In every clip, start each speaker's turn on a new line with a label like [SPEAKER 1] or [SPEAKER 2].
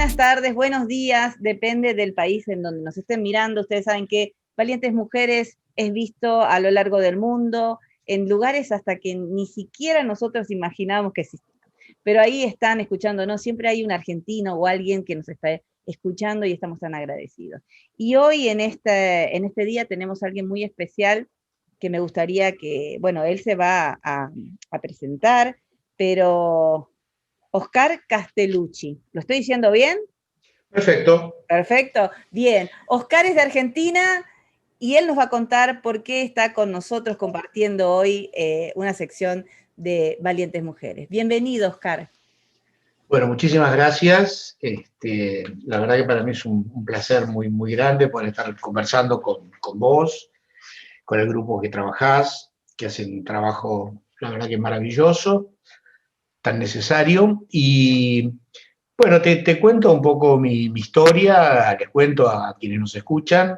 [SPEAKER 1] buenas tardes, buenos días, depende del país en donde nos estén mirando. Ustedes saben que Valientes Mujeres es visto a lo largo del mundo, en lugares hasta que ni siquiera nosotros imaginábamos que existían. Pero ahí están escuchándonos, siempre hay un argentino o alguien que nos está escuchando y estamos tan agradecidos. Y hoy en este día tenemos a alguien muy especial que me gustaría que, bueno, él se va a presentar, pero Oscar Castellucci. ¿Lo estoy diciendo bien?
[SPEAKER 2] Perfecto.
[SPEAKER 1] Perfecto. Bien. Oscar es de Argentina y él nos va a contar por qué está con nosotros compartiendo hoy una sección de Valientes Mujeres. Bienvenido, Oscar.
[SPEAKER 2] Bueno, muchísimas gracias. La verdad que para mí es un placer muy, muy grande poder estar conversando con vos, con el grupo que trabajás, que hacen un trabajo, la verdad que maravilloso, tan necesario. Y bueno, te cuento un poco mi historia, les cuento a quienes nos escuchan.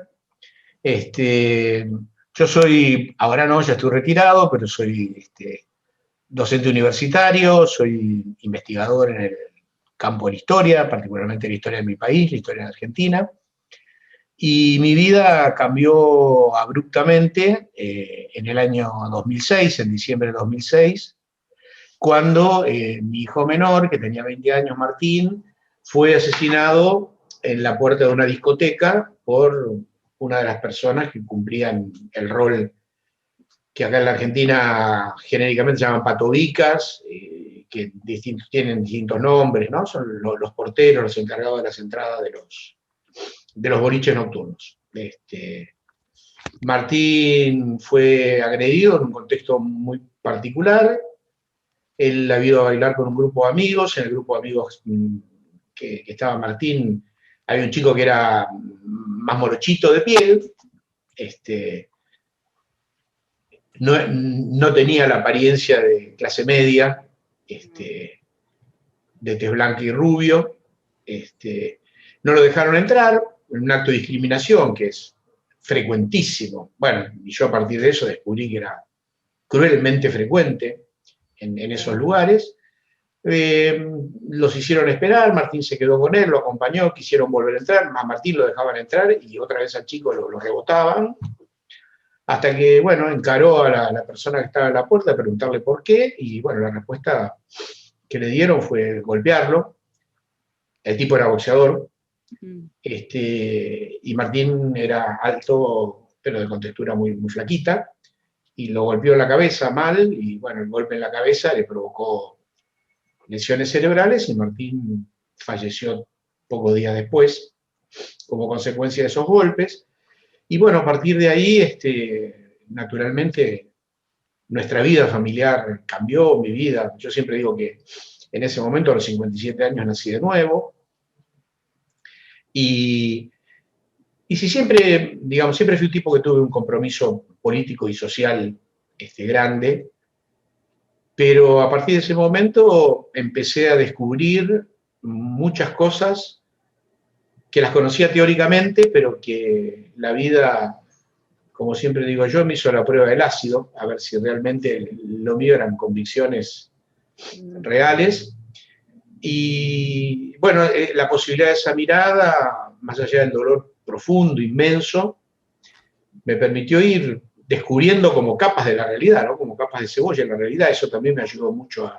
[SPEAKER 2] Yo soy, ahora no, ya estoy retirado, pero soy docente universitario, soy investigador en el campo de la historia, particularmente la historia de mi país, la historia de Argentina. Y mi vida cambió abruptamente en el año 2006, en diciembre de 2006, cuando mi hijo menor, que tenía 20 años, Martín, fue asesinado en la puerta de una discoteca por una de las personas que cumplían el rol que acá en la Argentina genéricamente se llaman patobicas, que tienen distintos nombres, ¿no? Son los porteros, los encargados de las entradas de los boliches nocturnos. Martín fue agredido en un contexto muy particular. Él había ido a bailar con un grupo de amigos. En el grupo de amigos que estaba Martín, había un chico que era más morochito de piel, no tenía la apariencia de clase media, de tez blanca y rubio. No lo dejaron entrar, en un acto de discriminación que es frecuentísimo. Bueno, y yo a partir de eso descubrí que era cruelmente frecuente en esos lugares. Los hicieron esperar, Martín se quedó con él, lo acompañó, quisieron volver a entrar, a Martín lo dejaban entrar y otra vez al chico lo rebotaban, hasta que, bueno, encaró a la persona que estaba en la puerta a preguntarle por qué, y bueno, la respuesta que le dieron fue golpearlo. El tipo era boxeador, y Martín era alto, pero de contextura muy, muy flaquita, y lo golpeó en la cabeza mal, y bueno, el golpe en la cabeza le provocó lesiones cerebrales, y Martín falleció pocos días después, como consecuencia de esos golpes. Y bueno, a partir de ahí, naturalmente, nuestra vida familiar cambió, mi vida. Yo siempre digo que en ese momento, a los 57 años, nací de nuevo. Y si siempre, digamos, siempre fui un tipo que tuve un compromiso político y social grande, pero a partir de ese momento empecé a descubrir muchas cosas que las conocía teóricamente, pero que la vida, como siempre digo yo, me hizo la prueba del ácido, a ver si realmente lo mío eran convicciones reales. Y bueno, la posibilidad de esa mirada, más allá del dolor profundo, inmenso, me permitió ir descubriendo como capas de la realidad, ¿no? Como capas de cebolla en la realidad. Eso también me ayudó mucho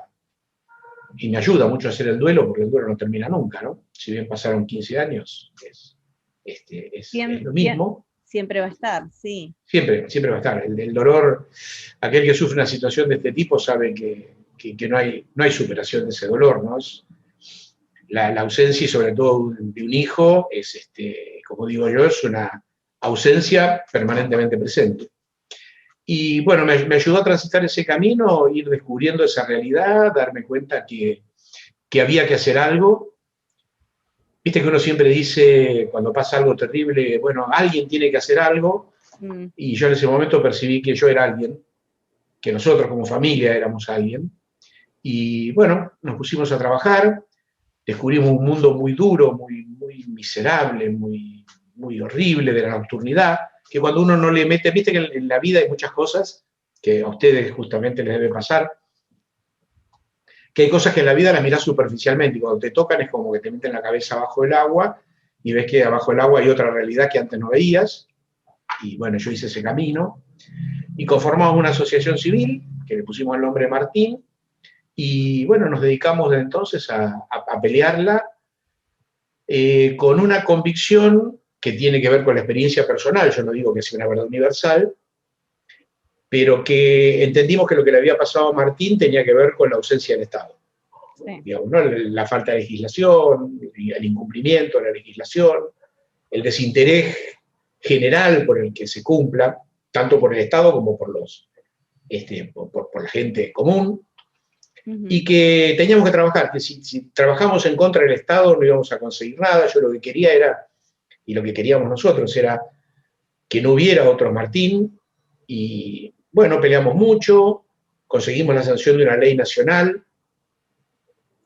[SPEAKER 2] y me ayuda mucho a hacer el duelo, porque el duelo no termina nunca, ¿no? Si bien pasaron 15 años, es lo mismo.
[SPEAKER 1] Siempre va a estar, sí.
[SPEAKER 2] Siempre, siempre va a estar. El dolor, aquel que sufre una situación de este tipo sabe que no hay superación de ese dolor, ¿no? La ausencia, y sobre todo de un hijo, es, como digo yo, es una ausencia permanentemente presente. Y bueno, me ayudó a transitar ese camino, ir descubriendo esa realidad, darme cuenta que había que hacer algo. Viste que uno siempre dice, cuando pasa algo terrible, bueno, alguien tiene que hacer algo, y yo en ese momento percibí que yo era alguien, que nosotros como familia éramos alguien, y bueno, nos pusimos a trabajar, descubrimos un mundo muy duro, muy, muy miserable, muy, muy horrible de la nocturnidad, que cuando uno no le mete, viste que en la vida hay muchas cosas que a ustedes justamente les debe pasar, que hay cosas que en la vida las mirás superficialmente y cuando te tocan es como que te meten la cabeza abajo del agua y ves que abajo del agua hay otra realidad que antes no veías. Y bueno, yo hice ese camino. Y conformamos una asociación civil, que le pusimos el nombre de Martín, y bueno, nos dedicamos desde entonces a pelearla con una convicción que tiene que ver con la experiencia personal. Yo no digo que sea una verdad universal, pero que entendimos que lo que le había pasado a Martín tenía que ver con la ausencia del Estado.
[SPEAKER 1] Sí.
[SPEAKER 2] Digamos, ¿no? La falta de legislación, el incumplimiento de la legislación, el desinterés general por el que se cumpla, tanto por el Estado como por la gente común, y que teníamos que trabajar, que si trabajamos en contra del Estado no íbamos a conseguir nada. Yo lo que quería era, y lo que queríamos nosotros era que no hubiera otro Martín, y bueno, peleamos mucho, conseguimos la sanción de una ley nacional,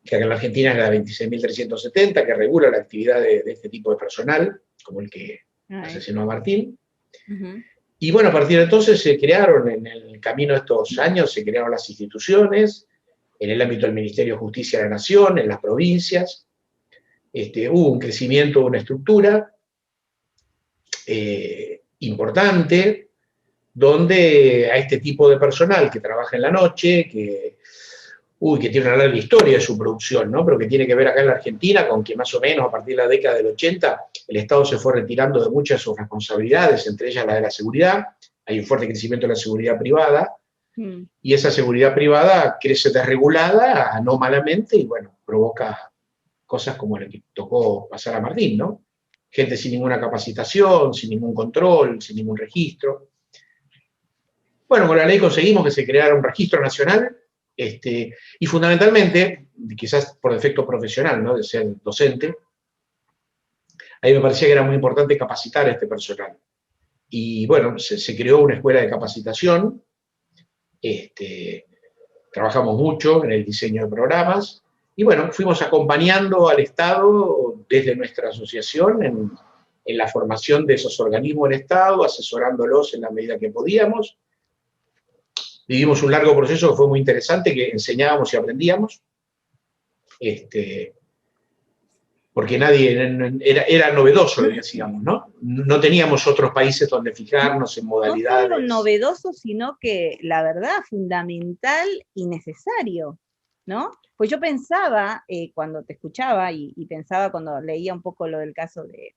[SPEAKER 2] que acá en la Argentina es la 26.370, que regula la actividad de este tipo de personal, como el que asesinó a Martín. Y bueno, a partir de entonces se crearon, en el camino de estos años, se crearon las instituciones, en el ámbito del Ministerio de Justicia de la Nación, en las provincias. Hubo un crecimiento, una estructura importante, donde a este tipo de personal que trabaja en la noche, que tiene una larga historia de su producción, ¿no? Pero que tiene que ver acá en la Argentina con que más o menos a partir de la década del 80 el Estado se fue retirando de muchas de sus responsabilidades, entre ellas la de la seguridad. Hay un fuerte crecimiento de la seguridad privada, y esa seguridad privada crece desregulada, anómalamente, y bueno, provoca cosas como la que tocó pasar a Martín, ¿no? Gente sin ninguna capacitación, sin ningún control, sin ningún registro. Bueno, con la ley conseguimos que se creara un registro nacional, y fundamentalmente, quizás por defecto profesional, ¿no?, de ser docente, a mí me parecía que era muy importante capacitar a este personal. Y bueno, se creó una escuela de capacitación, trabajamos mucho en el diseño de programas, y bueno, fuimos acompañando al Estado desde nuestra asociación en la formación de esos organismos del Estado, asesorándolos en la medida que podíamos. Vivimos un largo proceso que fue muy interesante, que enseñábamos y aprendíamos, porque era novedoso lo que hacíamos, ¿no? No teníamos otros países donde fijarnos en modalidades.
[SPEAKER 1] No solo novedoso, sino que la verdad fundamental y necesario, ¿no? Pues yo pensaba, cuando te escuchaba y pensaba cuando leía un poco lo del caso de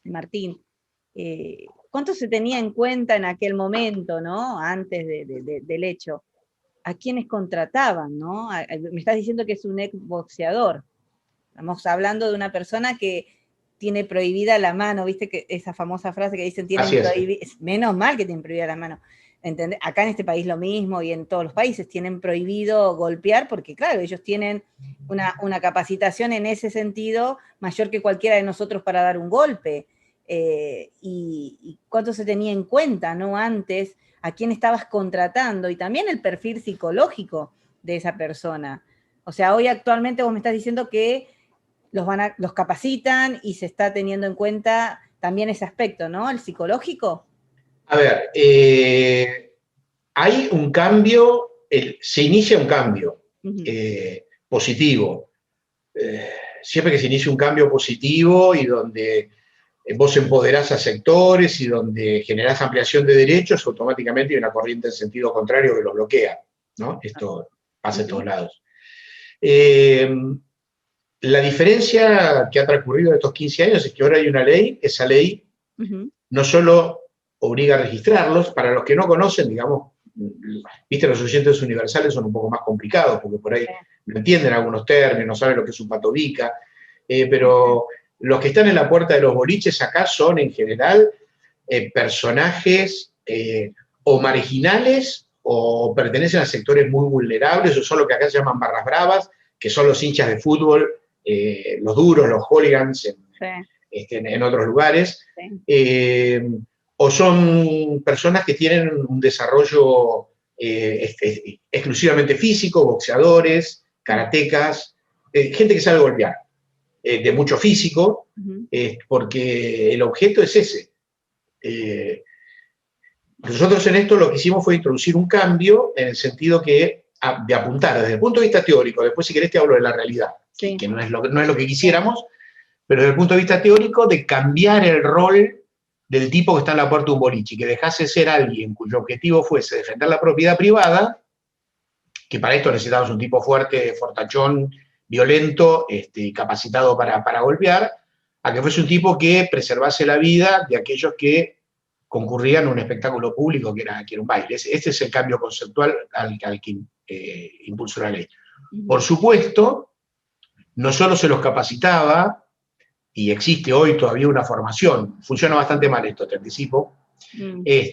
[SPEAKER 1] Martín, ¿cuánto se tenía en cuenta en aquel momento, ¿no? Antes del hecho, a quienes contrataban, ¿no? Me estás diciendo que es un ex boxeador. Estamos hablando de una persona que tiene prohibida la mano, viste que esa famosa frase que dicen, menos mal que tienen prohibida la mano. ¿Entendés? Acá en este país lo mismo, y en todos los países tienen prohibido golpear, porque claro, ellos tienen una capacitación en ese sentido mayor que cualquiera de nosotros para dar un golpe. Y cuánto se tenía en cuenta, ¿no? Antes, a quién estabas contratando, y también el perfil psicológico de esa persona. O sea, hoy actualmente vos me estás diciendo que los capacitan y se está teniendo en cuenta también ese aspecto, ¿no? El psicológico.
[SPEAKER 2] A ver, hay un cambio, se inicia un cambio positivo. Siempre que se inicia un cambio positivo y donde vos empoderás a sectores y donde generás ampliación de derechos, automáticamente hay una corriente en sentido contrario que lo bloquea, ¿no? Esto pasa en todos lados. La diferencia que ha transcurrido en estos 15 años es que ahora hay una ley, esa ley no solo obliga a registrarlos, para los que no conocen, digamos, viste, los oyentes universales son un poco más complicados, porque por ahí no entienden algunos términos, no saben lo que es un patobica, pero los que están en la puerta de los boliches acá son en general personajes o marginales o pertenecen a sectores muy vulnerables, o son lo que acá se llaman barras bravas, que son los hinchas de fútbol, los duros, los hooligans en otros lugares, o son personas que tienen un desarrollo exclusivamente físico, boxeadores, karatecas, gente que sabe golpear, de mucho físico, porque el objeto es ese. Nosotros en esto lo que hicimos fue introducir un cambio en el sentido que de apuntar desde el punto de vista teórico, después si querés te hablo de la realidad,
[SPEAKER 1] Sí.
[SPEAKER 2] que no es lo que quisiéramos, pero desde el punto de vista teórico de cambiar el rol del tipo que está en la puerta de un boliche, que dejase ser alguien cuyo objetivo fuese defender la propiedad privada, que para esto necesitábamos un tipo fuerte, fortachón, violento, capacitado para golpear, a que fuese un tipo que preservase la vida de aquellos que concurrían a un espectáculo público que era un baile. Este es el cambio conceptual al que impulsó la ley. Por supuesto, no solo se los capacitaba, y existe hoy todavía una formación, funciona bastante mal esto, te anticipo,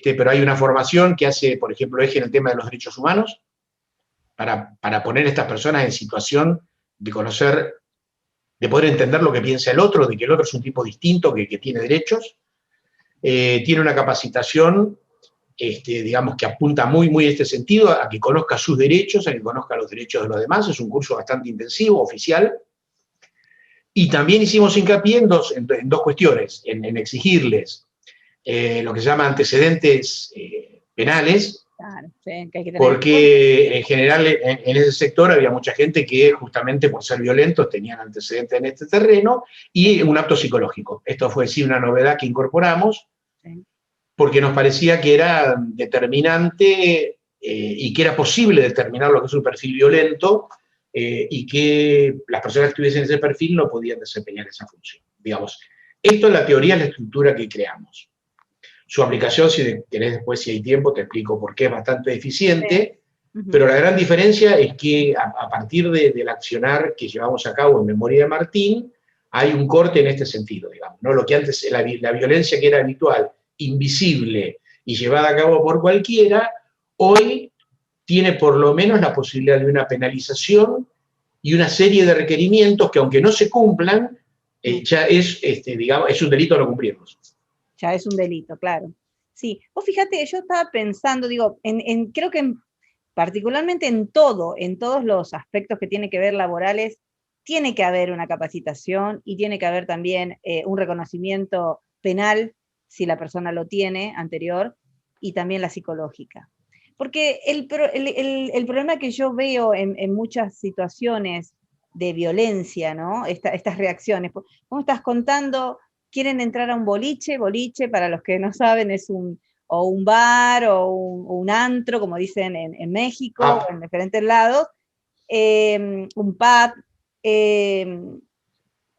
[SPEAKER 2] pero hay una formación que hace, por ejemplo, eje en el tema de los derechos humanos, para poner a estas personas en situación de conocer, de poder entender lo que piensa el otro, de que el otro es un tipo distinto, que tiene derechos. Tiene una capacitación, digamos, que apunta muy, muy en este sentido, a que conozca sus derechos, a que conozca los derechos de los demás. Es un curso bastante intensivo, oficial. Y también hicimos hincapié en dos cuestiones, en exigirles lo que se llama antecedentes penales.
[SPEAKER 1] Claro, sí, que hay que tener.
[SPEAKER 2] Porque en general en ese sector había mucha gente que justamente por ser violentos tenían antecedentes en este terreno, y un acto psicológico. Esto fue sí una novedad que incorporamos, porque nos parecía que era determinante y que era posible determinar lo que es un perfil violento, y que las personas que tuviesen ese perfil no podían desempeñar esa función. Digamos, esto en la teoría es la estructura que creamos. Su aplicación, si querés después, si hay tiempo, te explico por qué es bastante eficiente, pero la gran diferencia es que a partir del accionar que llevamos a cabo en memoria de Martín, hay un corte en este sentido, digamos, ¿no? Lo que antes, la violencia que era habitual, invisible y llevada a cabo por cualquiera, hoy tiene por lo menos la posibilidad de una penalización y una serie de requerimientos que, aunque no se cumplan, ya es, digamos, es un delito no cumplirlos.
[SPEAKER 1] Ya es un delito, claro. Sí, vos fíjate, yo estaba pensando, digo, creo que particularmente en todos los aspectos que tienen que ver laborales, tiene que haber una capacitación y tiene que haber también un reconocimiento penal, si la persona lo tiene, anterior, y también la psicológica. Porque el problema que yo veo en muchas situaciones de violencia, ¿no? Estas reacciones, vos me estás contando, quieren entrar a un boliche, para los que no saben, es un bar o un antro, como dicen en México, o en diferentes lados, un pub.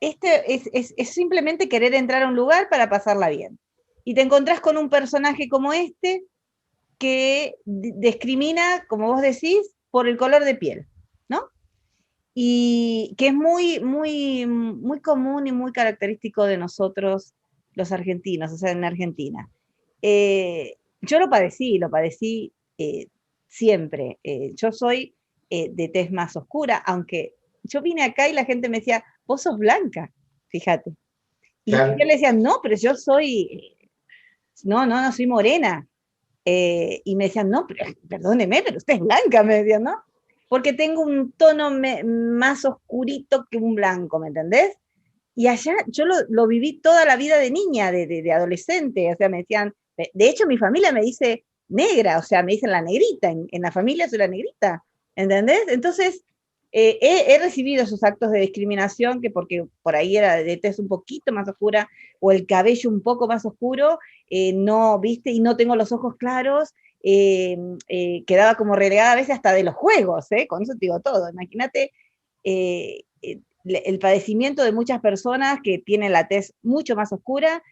[SPEAKER 1] Es simplemente querer entrar a un lugar para pasarla bien. Y te encontrás con un personaje como este que discrimina, como vos decís, por el color de piel, ¿no? Y que es muy, muy, muy común y muy característico de nosotros los argentinos, o sea, en Argentina. Yo lo padecí siempre. Yo soy de tez más oscura, aunque yo vine acá y la gente me decía, vos sos blanca, fíjate. Y yo le decía, no, pero yo soy, no soy morena. Y me decían, no, pero, perdóneme, pero usted es blanca, me decían, ¿no? Porque tengo un tono más oscurito que un blanco, ¿me entendés? Y allá yo lo viví toda la vida de niña, de adolescente, o sea, me decían, de hecho mi familia me dice negra, o sea, me dicen la negrita, en la familia soy la negrita, ¿entendés? Entonces, he recibido esos actos de discriminación, que porque por ahí era de tez un poquito más oscura, o el cabello un poco más oscuro, no, viste, y no tengo los ojos claros, quedaba como relegada a veces hasta de los juegos, con eso te digo todo, imagínate el padecimiento de muchas personas que tienen la tez mucho más oscura,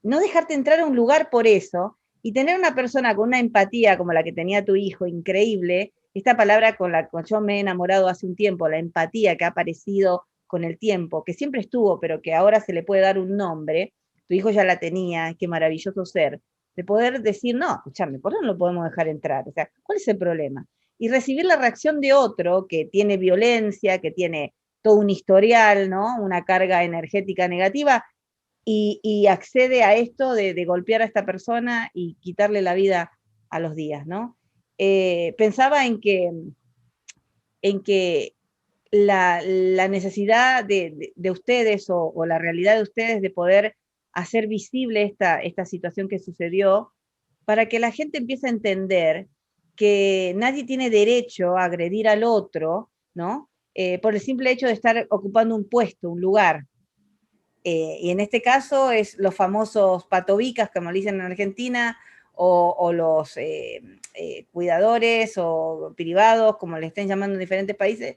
[SPEAKER 1] no dejarte entrar a un lugar por eso, y tener una persona con una empatía como la que tenía tu hijo, increíble, esta palabra con la que yo me he enamorado hace un tiempo, la empatía que ha aparecido con el tiempo, que siempre estuvo, pero que ahora se le puede dar un nombre, tu hijo ya la tenía, qué maravilloso ser, de poder decir, no, escúchame, ¿por qué no lo podemos dejar entrar? O sea, ¿cuál es el problema? Y recibir la reacción de otro que tiene violencia, que tiene todo un historial, ¿no? Una carga energética negativa, y accede a esto de golpear a esta persona y quitarle la vida a los días, ¿no? Pensaba en que la necesidad de ustedes o la realidad de ustedes de poder hacer visible esta situación que sucedió, para que la gente empiece a entender que nadie tiene derecho a agredir al otro, ¿no? Por el simple hecho de estar ocupando un puesto, un lugar. Y en este caso es los famosos patobicas, como le dicen en Argentina, o los cuidadores o privados, como le estén llamando en diferentes países,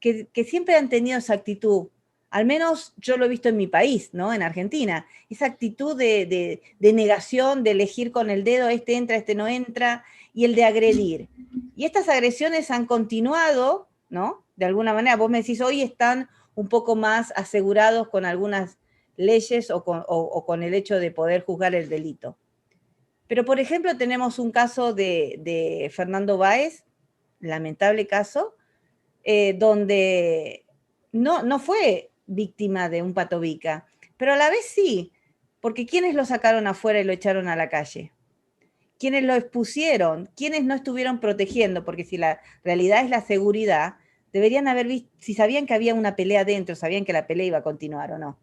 [SPEAKER 1] que siempre han tenido esa actitud. Al menos yo lo he visto en mi país, ¿no? En Argentina. Esa actitud de negación, de elegir con el dedo, este entra, este no entra, y el de agredir. Y estas agresiones han continuado, ¿no? De alguna manera, vos me decís, hoy están un poco más asegurados con algunas leyes o con el hecho de poder juzgar el delito. Pero, por ejemplo, tenemos un caso de Fernando Báez, lamentable caso, donde no fue víctima de un patobica, pero a la vez sí, porque ¿quiénes lo sacaron afuera y lo echaron a la calle? ¿Quiénes lo expusieron? ¿Quiénes no estuvieron protegiendo? Porque si la realidad es la seguridad, deberían haber visto, si sabían que había una pelea dentro, sabían que la pelea iba a continuar o no.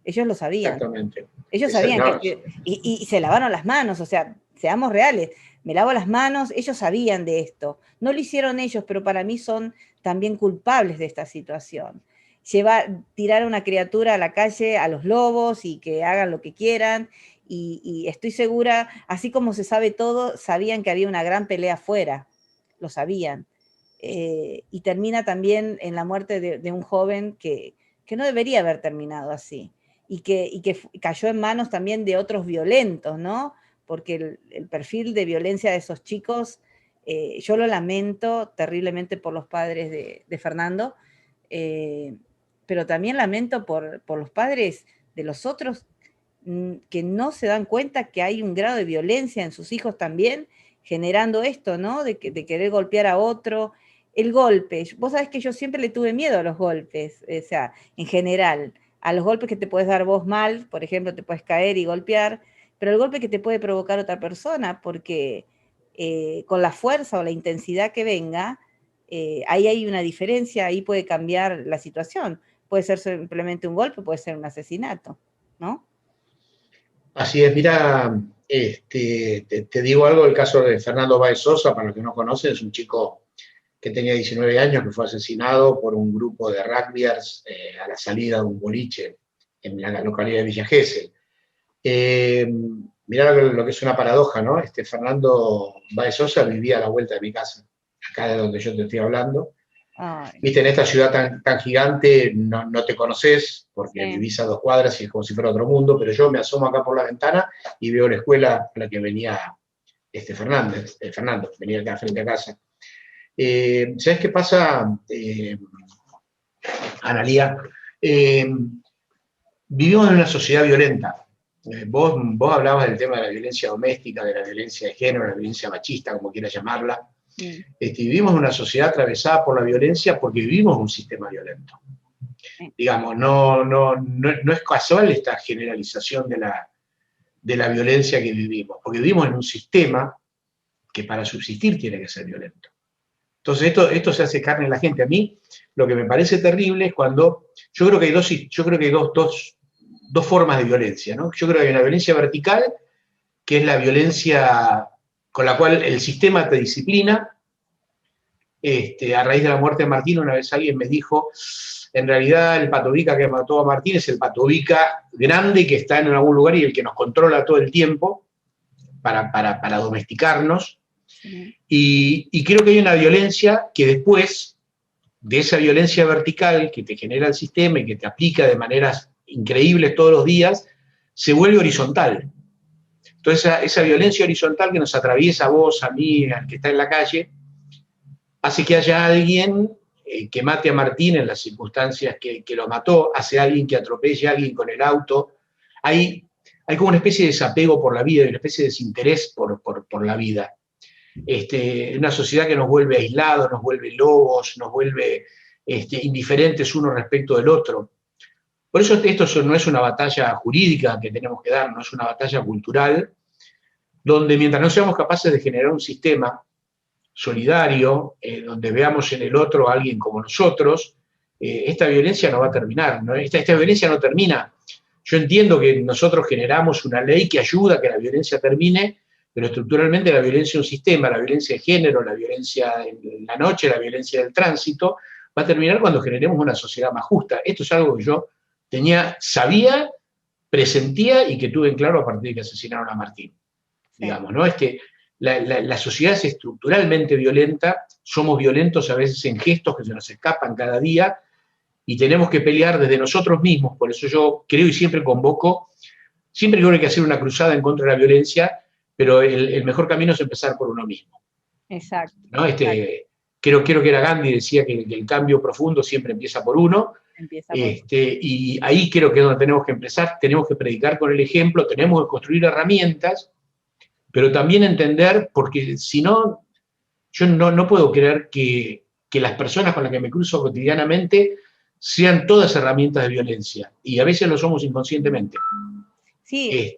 [SPEAKER 1] Ellos lo sabían.
[SPEAKER 2] Exactamente.
[SPEAKER 1] Ellos sabían que... Y se lavaron las manos, o sea, seamos reales. Me lavo las manos, ellos sabían de esto. No lo hicieron ellos, pero para mí son también culpables de esta situación. Tirar a una criatura a la calle, a los lobos, y que hagan lo que quieran, y estoy segura, así como se sabe todo, sabían que había una gran pelea afuera, lo sabían. Y termina también en la muerte de un joven que no debería haber terminado así. Y que cayó en manos también de otros violentos, ¿no? Porque el perfil de violencia de esos chicos, yo lo lamento terriblemente por los padres de Fernando, pero también lamento por los padres de los otros que no se dan cuenta que hay un grado de violencia en sus hijos también, generando esto, ¿no? De querer golpear a otro. El golpe, vos sabés que yo siempre le tuve miedo a los golpes, o sea, en general, a los golpes que te puedes dar vos mal, por ejemplo, te puedes caer y golpear, pero el golpe que te puede provocar otra persona, porque con la fuerza o la intensidad que venga, ahí hay una diferencia, ahí puede cambiar la situación. Puede ser simplemente un golpe, puede ser un asesinato, ¿no?
[SPEAKER 2] Así es, mira, te digo algo, el caso de Fernando Báez Sosa, para los que no conocen, es un chico que tenía 19 años, que fue asesinado por un grupo de rugbyers a la salida de un boliche en la localidad de Villa Gesell. Mirá lo que es una paradoja, ¿no? Fernando Báez Sosa vivía a la vuelta de mi casa, acá de donde yo te estoy hablando. Ay. Viste, en esta ciudad tan gigante no te conoces, porque vivís a 2 cuadras y es como si fuera otro mundo, pero yo me asomo acá por la ventana y veo la escuela a la que venía Fernando, venía acá frente a casa. ¿Sabes qué pasa, Analía? Vivimos en una sociedad violenta. Vos hablabas del tema de la violencia doméstica, de la violencia de género, de la violencia machista, como quieras llamarla. Vivimos en una sociedad atravesada por la violencia porque vivimos un sistema violento. Digamos, no es casual esta generalización de la violencia que vivimos, porque vivimos en un sistema que para subsistir tiene que ser violento. Entonces esto se hace carne en la gente. A mí lo que me parece terrible es cuando, yo creo que hay dos formas de violencia, ¿no? Yo creo que hay una violencia vertical, que es la violencia con la cual el sistema te disciplina. A raíz de la muerte de Martín, una vez alguien me dijo, en realidad el patobica que mató a Martín es el patobica grande que está en algún lugar y el que nos controla todo el tiempo para domesticarnos. Y creo que hay una violencia que después de esa violencia vertical que te genera el sistema y que te aplica de maneras increíbles todos los días, se vuelve horizontal. Entonces esa violencia horizontal que nos atraviesa a vos, a mí, al que está en la calle, hace que haya alguien que mate a Martín en las circunstancias que lo mató, hace alguien que atropelle a alguien con el auto. Hay como una especie de desapego por la vida, una especie de desinterés por la vida. Una sociedad que nos vuelve aislados, nos vuelve lobos, nos vuelve indiferentes uno respecto del otro. Por eso esto no es una batalla jurídica que tenemos que dar, no es una batalla cultural, donde mientras no seamos capaces de generar un sistema solidario, donde veamos en el otro a alguien como nosotros, esta violencia no va a terminar, ¿no? Esta violencia no termina. Yo entiendo que nosotros generamos una ley que ayuda a que la violencia termine, pero estructuralmente la violencia de un sistema, la violencia de género, la violencia en la noche, la violencia del tránsito, va a terminar cuando generemos una sociedad más justa. Esto es algo que yo sabía, presentía y que tuve en claro a partir de que asesinaron a Martín.
[SPEAKER 1] Sí.
[SPEAKER 2] Digamos, ¿no? La sociedad es estructuralmente violenta, somos violentos a veces en gestos que se nos escapan cada día, y tenemos que pelear desde nosotros mismos. Por eso yo creo y siempre convoco, siempre creo que hay que hacer una cruzada en contra de la violencia, pero el mejor camino es empezar por uno mismo.
[SPEAKER 1] Exacto.
[SPEAKER 2] ¿No?
[SPEAKER 1] Exacto.
[SPEAKER 2] Creo que era Gandhi, decía que el cambio profundo siempre empieza por uno,
[SPEAKER 1] Empieza por...
[SPEAKER 2] y ahí creo que es donde tenemos que empezar, tenemos que predicar con el ejemplo, tenemos que construir herramientas, pero también entender, porque si no, yo no puedo creer que las personas con las que me cruzo cotidianamente sean todas herramientas de violencia, y a veces lo somos inconscientemente.
[SPEAKER 1] Sí,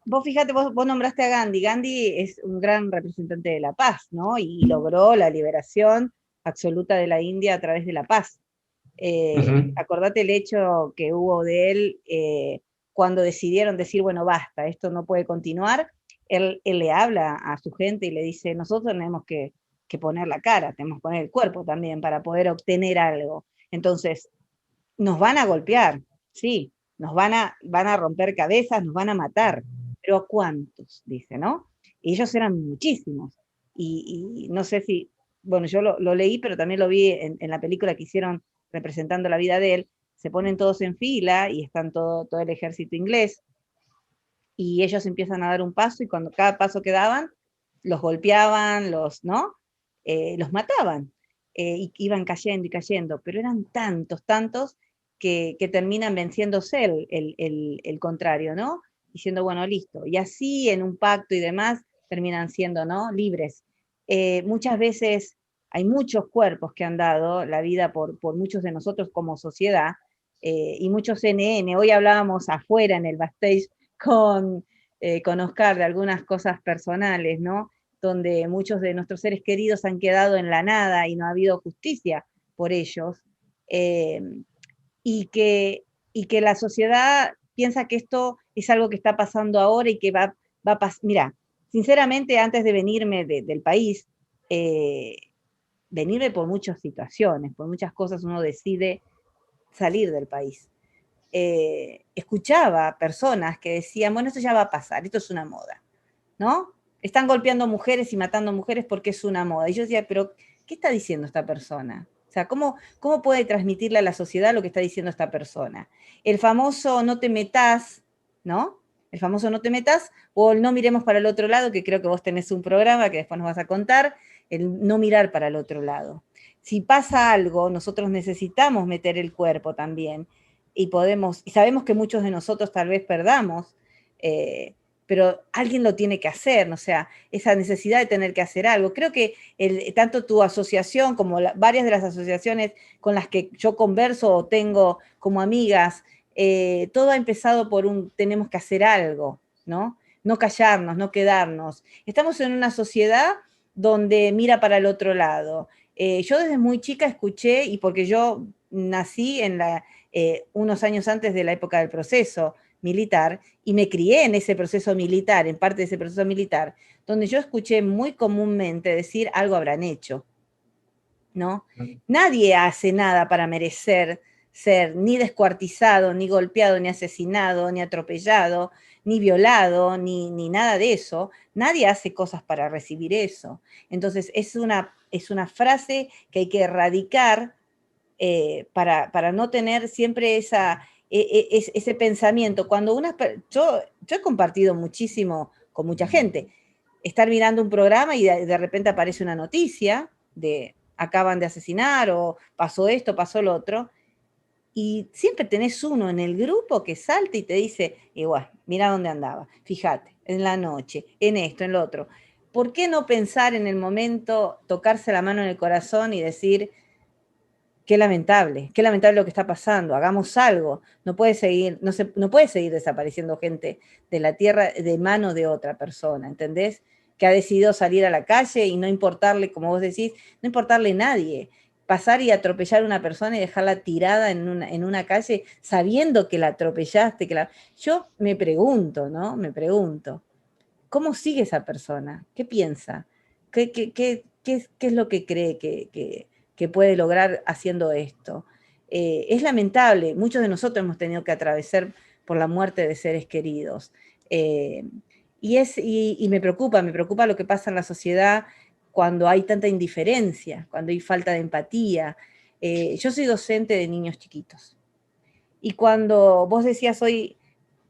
[SPEAKER 1] vos fíjate, vos nombraste a Gandhi. Gandhi es un gran representante de la paz, ¿no? Y logró la liberación absoluta de la India a través de la paz. Acordate el hecho que hubo de él cuando decidieron decir, bueno, basta, esto no puede continuar. Él le habla a su gente y le dice, nosotros tenemos que poner la cara, tenemos que poner el cuerpo también para poder obtener algo. Entonces, nos van a golpear, sí, van a romper cabezas, nos van a matar, pero ¿a cuántos? Dice, ¿no? Y ellos eran muchísimos. Y no sé si, bueno, yo lo leí, pero también lo vi en la película que hicieron representando la vida de él. Se ponen todos en fila y están todo el ejército inglés, y ellos empiezan a dar un paso, y cuando cada paso que daban, los golpeaban, ¿no? Los mataban, y iban cayendo y cayendo, pero eran tantos, que terminan venciéndose el contrario, ¿no? Diciendo, bueno, listo. Y así en un pacto y demás terminan siendo, ¿no? Libres. Muchas veces hay muchos cuerpos que han dado la vida por muchos de nosotros como sociedad, y muchos NN. Hoy hablábamos afuera en el backstage con Oscar de algunas cosas personales, ¿no? Donde muchos de nuestros seres queridos han quedado en la nada y no ha habido justicia por ellos. Eh, y que la sociedad piensa que esto es algo que está pasando ahora y que va a pasar. Mira, sinceramente, antes de venirme del país, venirme por muchas situaciones, por muchas cosas uno decide salir del país. Escuchaba personas que decían, bueno, esto ya va a pasar, esto es una moda, ¿no? Están golpeando mujeres y matando mujeres porque es una moda. Y yo decía, pero ¿qué está diciendo esta persona? O sea, ¿cómo puede transmitirle a la sociedad lo que está diciendo esta persona? El famoso no te metas, ¿no? El famoso no te metas, o el no miremos para el otro lado, que creo que vos tenés un programa que después nos vas a contar, el no mirar para el otro lado. Si pasa algo, nosotros necesitamos meter el cuerpo también, y sabemos que muchos de nosotros tal vez perdamos, pero alguien lo tiene que hacer, o sea, esa necesidad de tener que hacer algo. Creo que tanto tu asociación como varias de las asociaciones con las que yo converso o tengo como amigas, todo ha empezado por tenemos que hacer algo, ¿no? No callarnos, no quedarnos. Estamos en una sociedad donde mira para el otro lado. Yo desde muy chica escuché, y porque yo nací unos años antes de la época del proceso militar, y me crié en ese proceso militar, en parte de ese proceso militar, donde yo escuché muy comúnmente decir algo habrán hecho, ¿no? Nadie hace nada para merecer ser ni descuartizado, ni golpeado, ni asesinado, ni atropellado, ni violado, ni nada de eso. Nadie hace cosas para recibir eso. Entonces es una frase que hay que erradicar, para no tener siempre ese pensamiento. Cuando yo he compartido muchísimo con mucha gente, estar mirando un programa y de repente aparece una noticia de acaban de asesinar, o pasó esto, pasó lo otro, y siempre tenés uno en el grupo que salta y te dice, igual, mira dónde andaba, fíjate, en la noche, en esto, en lo otro. ¿Por qué no pensar en el momento, tocarse la mano en el corazón y decir, qué lamentable lo que está pasando, hagamos algo, no puede seguir desapareciendo gente de la tierra de mano de otra persona, ¿entendés? Que ha decidido salir a la calle y no importarle, como vos decís, no importarle nadie, pasar y atropellar a una persona y dejarla tirada en una calle sabiendo que la atropellaste, yo me pregunto, ¿no? Me pregunto, ¿cómo sigue esa persona? ¿Qué piensa? ¿Qué es lo que cree que puede lograr haciendo esto? Es lamentable, muchos de nosotros hemos tenido que atravesar por la muerte de seres queridos. Eh, y me preocupa lo que pasa en la sociedad cuando hay tanta indiferencia, cuando hay falta de empatía. Yo soy docente de niños chiquitos. Y cuando vos decías hoy,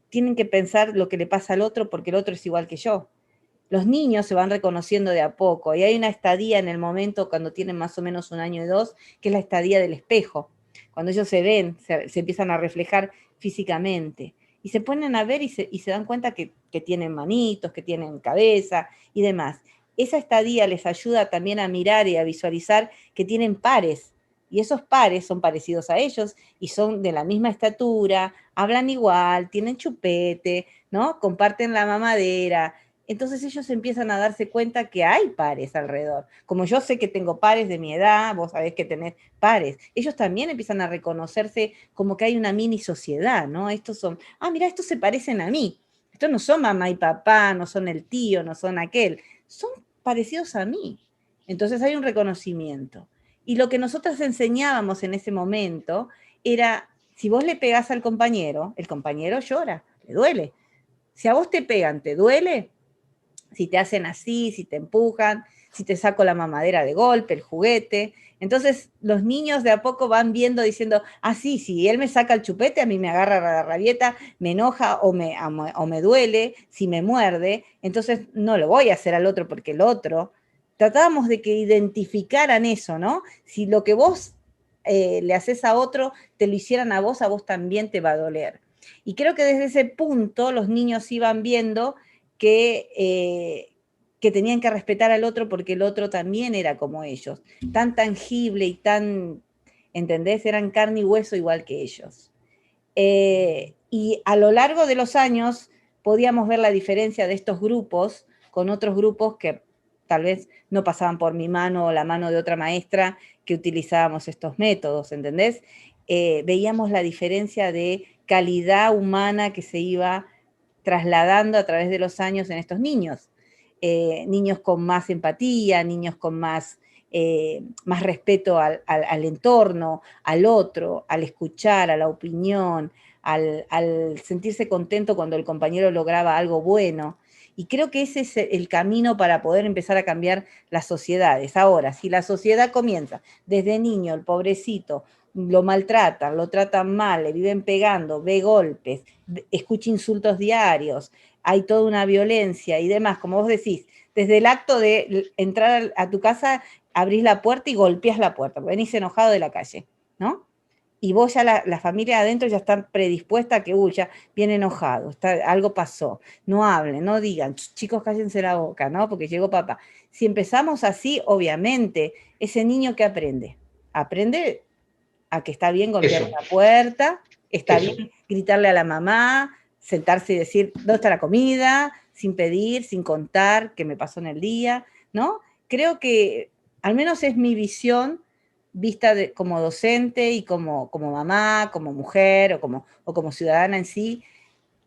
[SPEAKER 1] tienen que pensar lo que le pasa al otro porque el otro es igual que yo. Los niños se van reconociendo de a poco y hay una estadía en el momento cuando tienen más o menos 1 año y 2, que es la estadía del espejo. Cuando ellos se ven, se empiezan a reflejar físicamente y se ponen a ver y se dan cuenta que tienen manitos, que tienen cabeza y demás. Esa estadía les ayuda también a mirar y a visualizar que tienen pares, y esos pares son parecidos a ellos y son de la misma estatura, hablan igual, tienen chupete, ¿no? Comparten la mamadera. Entonces ellos empiezan a darse cuenta que hay pares alrededor. Como yo sé que tengo pares de mi edad, vos sabés que tenés pares. Ellos también empiezan a reconocerse como que hay una mini sociedad, ¿no? Estos son, mira, estos se parecen a mí. Estos no son mamá y papá, no son el tío, no son aquel. Son parecidos a mí. Entonces hay un reconocimiento. Y lo que nosotros enseñábamos en ese momento era, si vos le pegás al compañero, el compañero llora, le duele. Si a vos te pegan, ¿te duele? Si te hacen así, si te empujan, si te saco la mamadera de golpe, el juguete. Entonces los niños de a poco van viendo, diciendo, sí, si él me saca el chupete, a mí me agarra la rabieta, me enoja o me duele, si me muerde, entonces no lo voy a hacer al otro porque el otro. Tratábamos de que identificaran eso, ¿no? Si lo que vos le haces a otro, te lo hicieran a vos también te va a doler. Y creo que desde ese punto los niños iban viendo que tenían que respetar al otro porque el otro también era como ellos, tan tangible y tan, ¿entendés? Eran carne y hueso igual que ellos. Y a lo largo de los años podíamos ver la diferencia de estos grupos con otros grupos que tal vez no pasaban por mi mano o la mano de otra maestra que utilizábamos estos métodos, ¿entendés? Veíamos la diferencia de calidad humana que se iba trasladando a través de los años en estos niños. Niños con más empatía, niños con más respeto al entorno, al otro, al escuchar, a la opinión, al sentirse contento cuando el compañero lograba algo bueno. Y creo que ese es el camino para poder empezar a cambiar las sociedades. Ahora, si la sociedad comienza desde niño, el pobrecito, lo maltratan, lo tratan mal, le viven pegando, ve golpes, escucha insultos diarios, hay toda una violencia y demás, como vos decís, desde el acto de entrar a tu casa, abrís la puerta y golpeás la puerta, venís enojado de la calle, ¿no? Y vos ya la familia adentro ya está predispuesta a que, ya viene enojado, algo pasó, no hablen, no digan, chicos, cállense la boca, ¿no? Porque llegó papá. Si empezamos así, obviamente, ese niño que aprende a que está bien golpear
[SPEAKER 2] Eso,
[SPEAKER 1] la puerta, está
[SPEAKER 2] eso.
[SPEAKER 1] bien gritarle a la mamá, sentarse y decir, ¿dónde está la comida? Sin pedir, sin contar qué me pasó en el día, ¿no? Creo que, al menos es mi visión, vista como docente y como mamá, como mujer o como ciudadana en sí,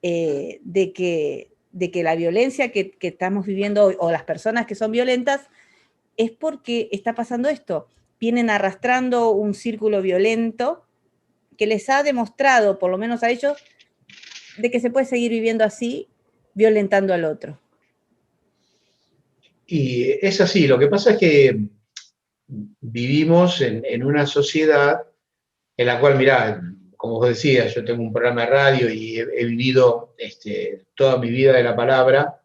[SPEAKER 1] de que la violencia que estamos viviendo hoy, o las personas que son violentas, es porque está pasando esto. Vienen arrastrando un círculo violento que les ha demostrado, por lo menos a ellos, de que se puede seguir viviendo así, violentando al otro.
[SPEAKER 2] Y es así, lo que pasa es que vivimos en una sociedad en la cual, mirá, como vos decías, yo tengo un programa de radio y he vivido toda mi vida de la palabra.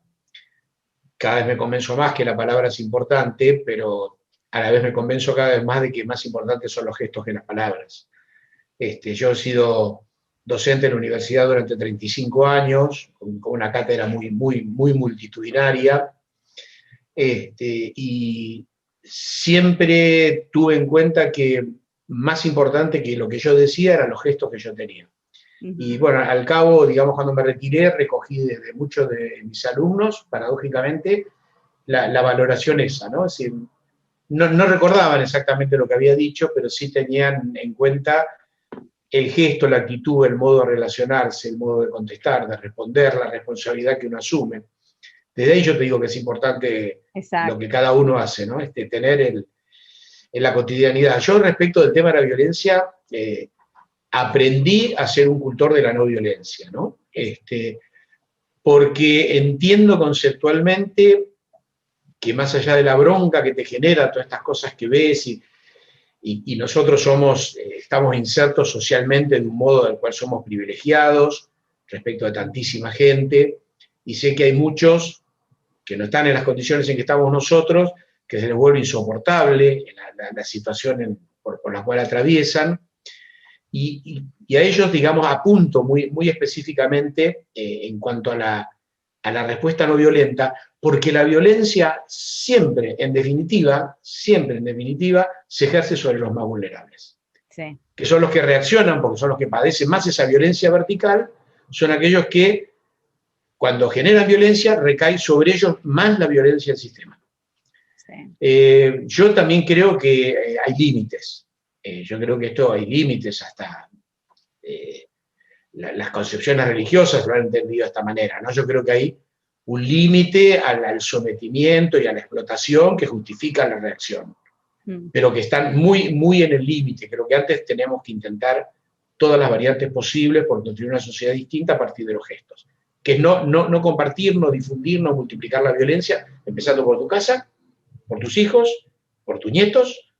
[SPEAKER 2] Cada vez me convenzo más que la palabra es importante, pero a la vez me convenzo cada vez más de que más importantes son los gestos que las palabras. Yo he sido docente en la universidad durante 35 años, con una cátedra muy, muy, muy multitudinaria, y siempre tuve en cuenta que más importante que lo que yo decía eran los gestos que yo tenía. Y bueno, al cabo, digamos, cuando me retiré, recogí de muchos de mis alumnos, paradójicamente, la valoración esa, ¿no? Es decir, no recordaban exactamente lo que había dicho, pero sí tenían en cuenta el gesto, la actitud, el modo de relacionarse, el modo de contestar, de responder, la responsabilidad que uno asume. desde ahí yo te digo que es importante lo
[SPEAKER 1] Exacto.
[SPEAKER 2] que cada uno hace, ¿no? Tener en la cotidianidad. Yo respecto del tema de la violencia, aprendí a ser un cultor de la no violencia, ¿no? Porque entiendo conceptualmente que más allá de la bronca que te genera todas estas cosas que ves y nosotros estamos insertos socialmente de un modo del cual somos privilegiados respecto de tantísima gente, y sé que hay muchos que no están en las condiciones en que estamos nosotros, que se les vuelve insoportable la situación por la cual atraviesan, y a ellos, digamos, apunto muy específicamente en cuanto a la respuesta no violenta, porque la violencia siempre, en definitiva, se ejerce sobre los más vulnerables.
[SPEAKER 1] Sí.
[SPEAKER 2] Que son los que reaccionan, porque son los que padecen más esa violencia vertical, son aquellos que, cuando generan violencia, recae sobre ellos más la violencia del sistema.
[SPEAKER 1] Sí.
[SPEAKER 2] Yo también creo que hay límites. Yo creo que hay límites hasta las concepciones religiosas lo han entendido de esta manera, ¿no? Yo creo que hay un límite al sometimiento y a la explotación que justifica la reacción, pero que están muy en el límite. Creo que antes tenemos que intentar todas las variantes posibles por construir una sociedad distinta a partir de los gestos, que es no compartir, no difundir, no multiplicar la violencia, empezando por tu casa, por tus hijos, por tus nietos,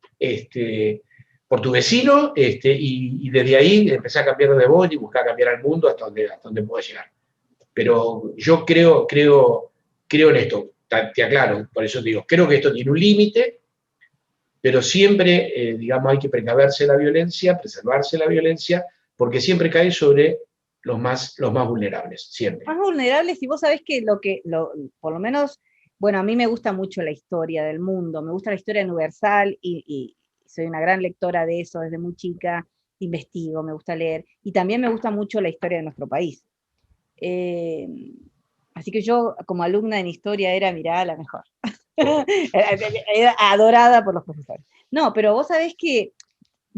[SPEAKER 2] por tu vecino, y desde ahí empezar a cambiar de voz y buscar cambiar al mundo hasta donde pueda llegar. Pero yo creo en esto, te aclaro, por eso te digo, creo que esto tiene un límite, pero siempre, digamos, hay que precaverse de la violencia, preservarse de la violencia, porque siempre cae sobre los más vulnerables, siempre.
[SPEAKER 1] Más vulnerables, y vos sabés que por lo menos, bueno, a mí me gusta mucho la historia del mundo, me gusta la historia universal y soy una gran lectora de eso desde muy chica, investigo, me gusta leer, y también me gusta mucho la historia de nuestro país. Así que yo, como alumna en historia, era, mirá, la mejor. Era adorada por los profesores. No, pero vos sabés que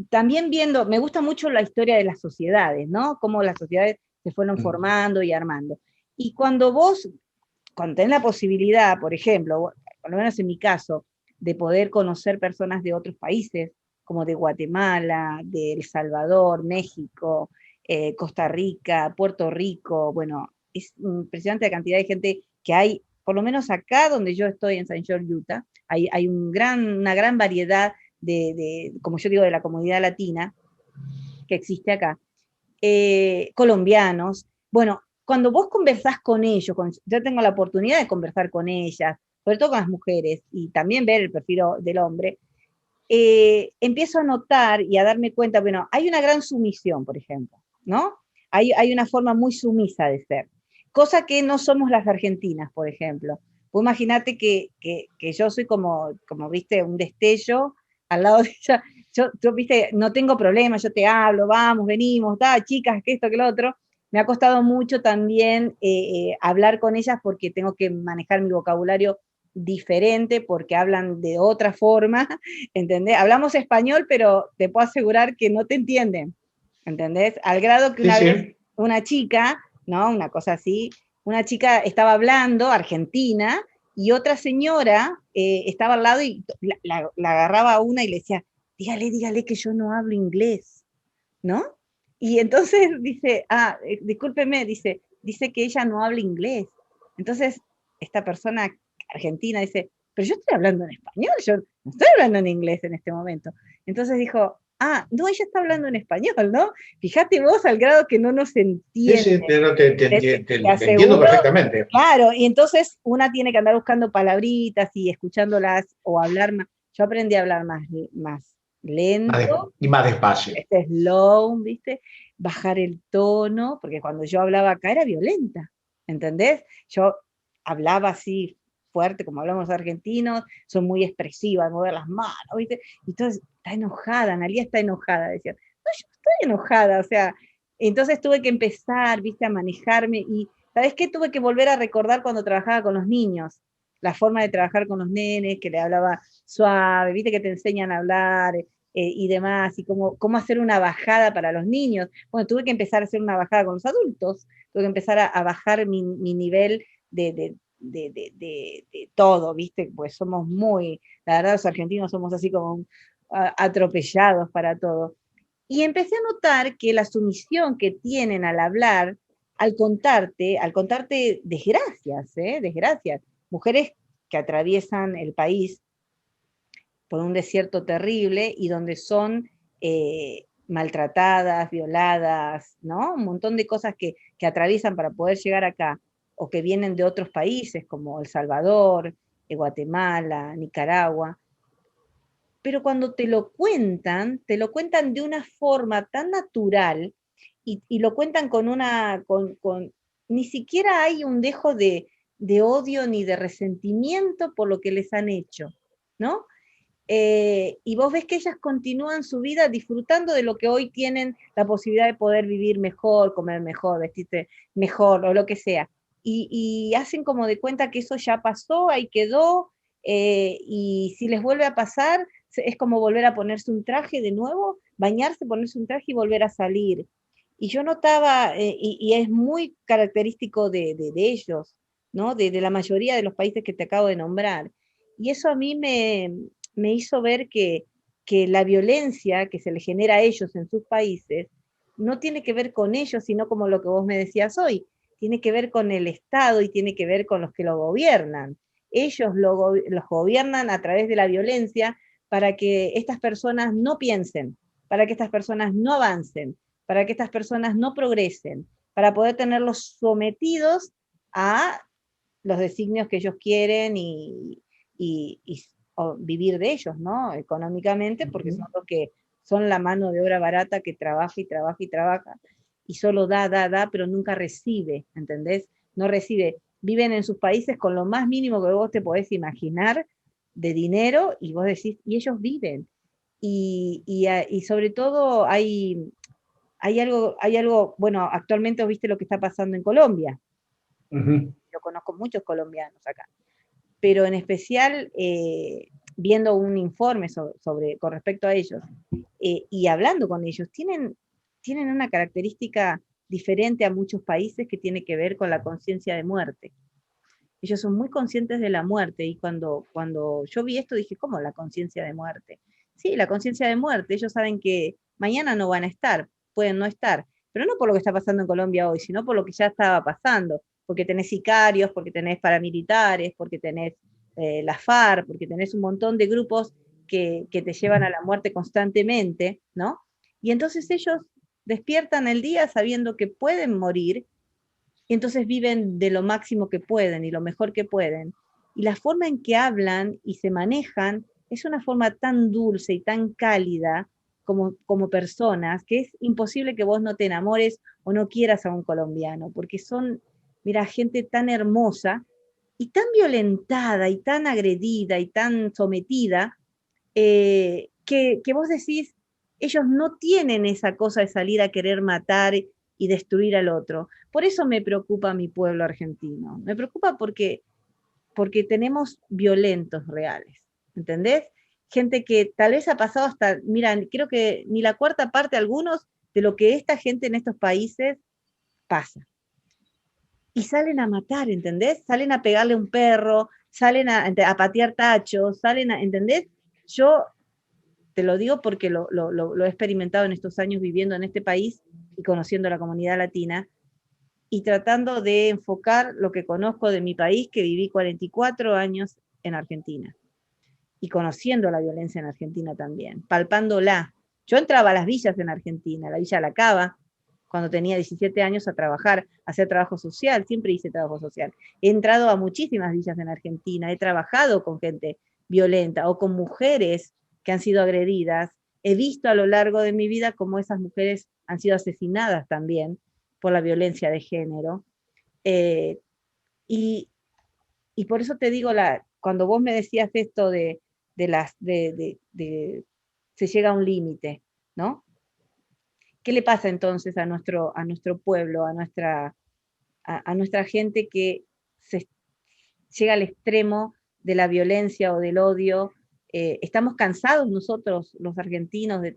[SPEAKER 1] también me gusta mucho la historia de las sociedades, ¿no? Cómo las sociedades se fueron formando y armando. Y cuando tenés la posibilidad, por ejemplo, por lo menos en mi caso, de poder conocer personas de otros países, como de Guatemala, de El Salvador, México, Costa Rica, Puerto Rico, bueno, es impresionante la cantidad de gente que hay, por lo menos acá donde yo estoy, en St. George, Utah, hay una gran variedad como yo digo, de la comunidad latina que existe acá, colombianos. Bueno, cuando vos conversás con ellos, yo tengo la oportunidad de conversar con ellas, sobre todo con las mujeres, y también ver el perfil del hombre, empiezo a notar y a darme cuenta, bueno, hay una gran sumisión, por ejemplo, ¿no? Hay una forma muy sumisa de ser, cosa que no somos las argentinas, por ejemplo. Vos imaginate que yo soy como, viste, un destello al lado de ella. Yo, viste, no tengo problema, yo te hablo, vamos, venimos, chicas, que esto, que lo otro. Me ha costado mucho también hablar con ellas porque tengo que manejar mi vocabulario diferente, porque hablan de otra forma, ¿entendés? Hablamos español, pero te puedo asegurar que no te entienden, ¿entendés? Al grado que una vez una chica, ¿no? Una cosa así, una chica estaba hablando, argentina, y otra señora estaba al lado y la agarraba a una y le decía, dígale que yo no hablo inglés, ¿no? Y entonces dice, discúlpeme, dice que ella no habla inglés. Entonces, esta persona argentina dice, pero yo estoy hablando en español, yo no estoy hablando en inglés en este momento. Entonces dijo, no, ella está hablando en español, ¿no? Fíjate vos al grado que no nos entiende.
[SPEAKER 2] Te entiendo perfectamente.
[SPEAKER 1] Claro, y entonces una tiene que andar buscando palabritas y escuchándolas o hablar más. Yo aprendí a hablar más lento.
[SPEAKER 2] Y más despacio.
[SPEAKER 1] Slow, ¿viste? Bajar el tono, porque cuando yo hablaba acá era violenta, ¿entendés? Yo hablaba así fuerte, como hablamos los argentinos, son muy expresivas, mover las manos, ¿viste? Y entonces, está enojada, Analía está enojada, decía, no, yo estoy enojada, o sea, entonces tuve que empezar, ¿viste? A manejarme, y ¿sabés qué? Tuve que volver a recordar cuando trabajaba con los niños, la forma de trabajar con los nenes, que le hablaba suave, ¿viste? Que te enseñan a hablar, y demás, y cómo hacer una bajada para los niños. Bueno, tuve que empezar a hacer una bajada con los adultos, tuve que empezar a bajar mi nivel de todo, ¿viste? Pues somos muy, la verdad los argentinos somos así como atropellados para todo. Y empecé a notar que la sumisión que tienen al hablar, al contarte desgracias, desgracias, mujeres que atraviesan el país por un desierto terrible y donde son maltratadas, violadas, ¿no? Un montón de cosas que atraviesan para poder llegar acá, o que vienen de otros países como El Salvador, Guatemala, Nicaragua, pero cuando te lo cuentan de una forma tan natural y lo cuentan con ni siquiera hay un dejo de odio ni de resentimiento por lo que les han hecho, ¿no? Y vos ves que ellas continúan su vida disfrutando de lo que hoy tienen la posibilidad de poder vivir mejor, comer mejor, vestirse mejor o lo que sea. Y hacen como de cuenta que eso ya pasó, ahí quedó, y si les vuelve a pasar, es como volver a ponerse un traje de nuevo, bañarse, ponerse un traje y volver a salir. Y yo notaba, y es muy característico de ellos, ¿no? De la mayoría de los países que te acabo de nombrar. Y eso a mí me hizo ver que la violencia que se le genera a ellos en sus países no tiene que ver con ellos, sino como lo que vos me decías hoy, tiene que ver con el Estado y tiene que ver con los que lo gobiernan. Ellos los gobiernan a través de la violencia para que estas personas no piensen, para que estas personas no avancen, para que estas personas no progresen, para poder tenerlos sometidos a los designios que ellos quieren y o vivir de ellos, ¿no? Económicamente, porque son los que son la mano de obra barata que trabaja y trabaja y trabaja y solo da, pero nunca recibe, ¿entendés? No recibe. Viven en sus países con lo más mínimo que vos te podés imaginar de dinero y vos decís, y ellos viven. Y sobre todo hay algo, bueno, actualmente viste lo que está pasando en Colombia.
[SPEAKER 2] Ujú.
[SPEAKER 1] Yo conozco muchos colombianos acá, pero en especial viendo un informe con respecto a ellos y hablando con ellos, tienen una característica diferente a muchos países que tiene que ver con la conciencia de muerte. Ellos son muy conscientes de la muerte y cuando yo vi esto dije, ¿cómo la conciencia de muerte? Sí, la conciencia de muerte, ellos saben que mañana no van a estar, pueden no estar, pero no por lo que está pasando en Colombia hoy, sino por lo que ya estaba pasando, porque tenés sicarios, porque tenés paramilitares, porque tenés la FARC, porque tenés un montón de grupos que te llevan a la muerte constantemente, ¿no? Y entonces ellos despiertan el día sabiendo que pueden morir y entonces viven de lo máximo que pueden y lo mejor que pueden. Y la forma en que hablan y se manejan es una forma tan dulce y tan cálida como personas que es imposible que vos no te enamores o no quieras a un colombiano, porque son, mira, gente tan hermosa y tan violentada y tan agredida y tan sometida que vos decís, ellos no tienen esa cosa de salir a querer matar y destruir al otro. Por eso me preocupa mi pueblo argentino. Me preocupa porque tenemos violentos reales, ¿entendés? Gente que tal vez ha pasado hasta, mira, creo que ni la cuarta parte algunos de lo que esta gente en estos países pasa. Y salen a matar, ¿entendés? Salen a pegarle a un perro, salen a patear tachos, salen a, ¿entendés? Yo te lo digo porque lo he experimentado en estos años viviendo en este país y conociendo la comunidad latina y tratando de enfocar lo que conozco de mi país, que viví 44 años en Argentina y conociendo la violencia en Argentina también, palpándola. Yo entraba a las villas en Argentina, la Villa La Cava, cuando tenía 17 años a trabajar, a hacer trabajo social, siempre hice trabajo social. He entrado a muchísimas villas en Argentina, he trabajado con gente violenta o con mujeres que han sido agredidas. He visto a lo largo de mi vida cómo esas mujeres han sido asesinadas también por la violencia de género. Eh, y, y por eso te digo, cuando vos me decías esto de se llega a un límite, ¿no? ¿Qué le pasa entonces a nuestro pueblo, a nuestra gente que se llega al extremo de la violencia o del odio? ¿Estamos cansados nosotros, los argentinos, de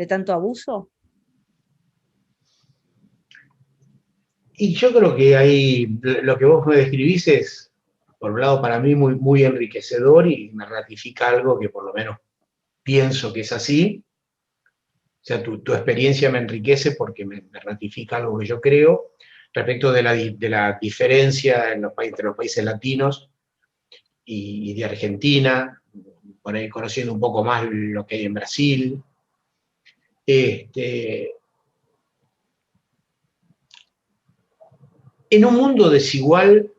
[SPEAKER 1] tanto abuso?
[SPEAKER 2] Y yo creo que ahí lo que vos me describís es, por un lado, para mí muy, muy enriquecedor y me ratifica algo que por lo menos pienso que es así. O sea, tu experiencia me enriquece porque me ratifica algo que yo creo respecto de la diferencia en entre los países latinos y de Argentina, por ahí conociendo un poco más lo que hay en Brasil. Este, en un mundo desigual,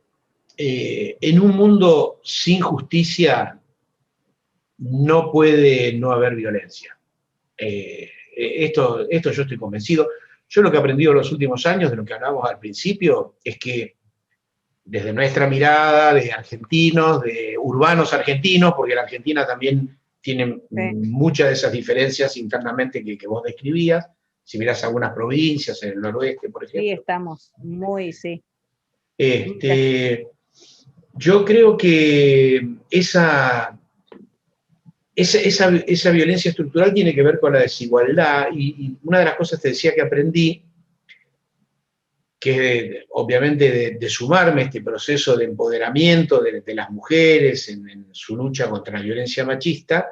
[SPEAKER 2] en un mundo sin justicia, no puede no haber violencia. Esto yo estoy convencido. Yo lo que he aprendido en los últimos años, de lo que hablábamos al principio, es que desde nuestra mirada, de argentinos, de urbanos argentinos, porque la Argentina también tiene
[SPEAKER 1] Sí,
[SPEAKER 2] muchas de esas diferencias internamente que vos describías. Si mirás algunas provincias, en el noroeste, por
[SPEAKER 1] sí,
[SPEAKER 2] ejemplo.
[SPEAKER 1] estamos muy, sí.
[SPEAKER 2] Este, yo creo que esa violencia estructural tiene que ver con la desigualdad y una de las cosas que decía que aprendí, que obviamente de sumarme a este proceso de empoderamiento de las mujeres en su lucha contra la violencia machista,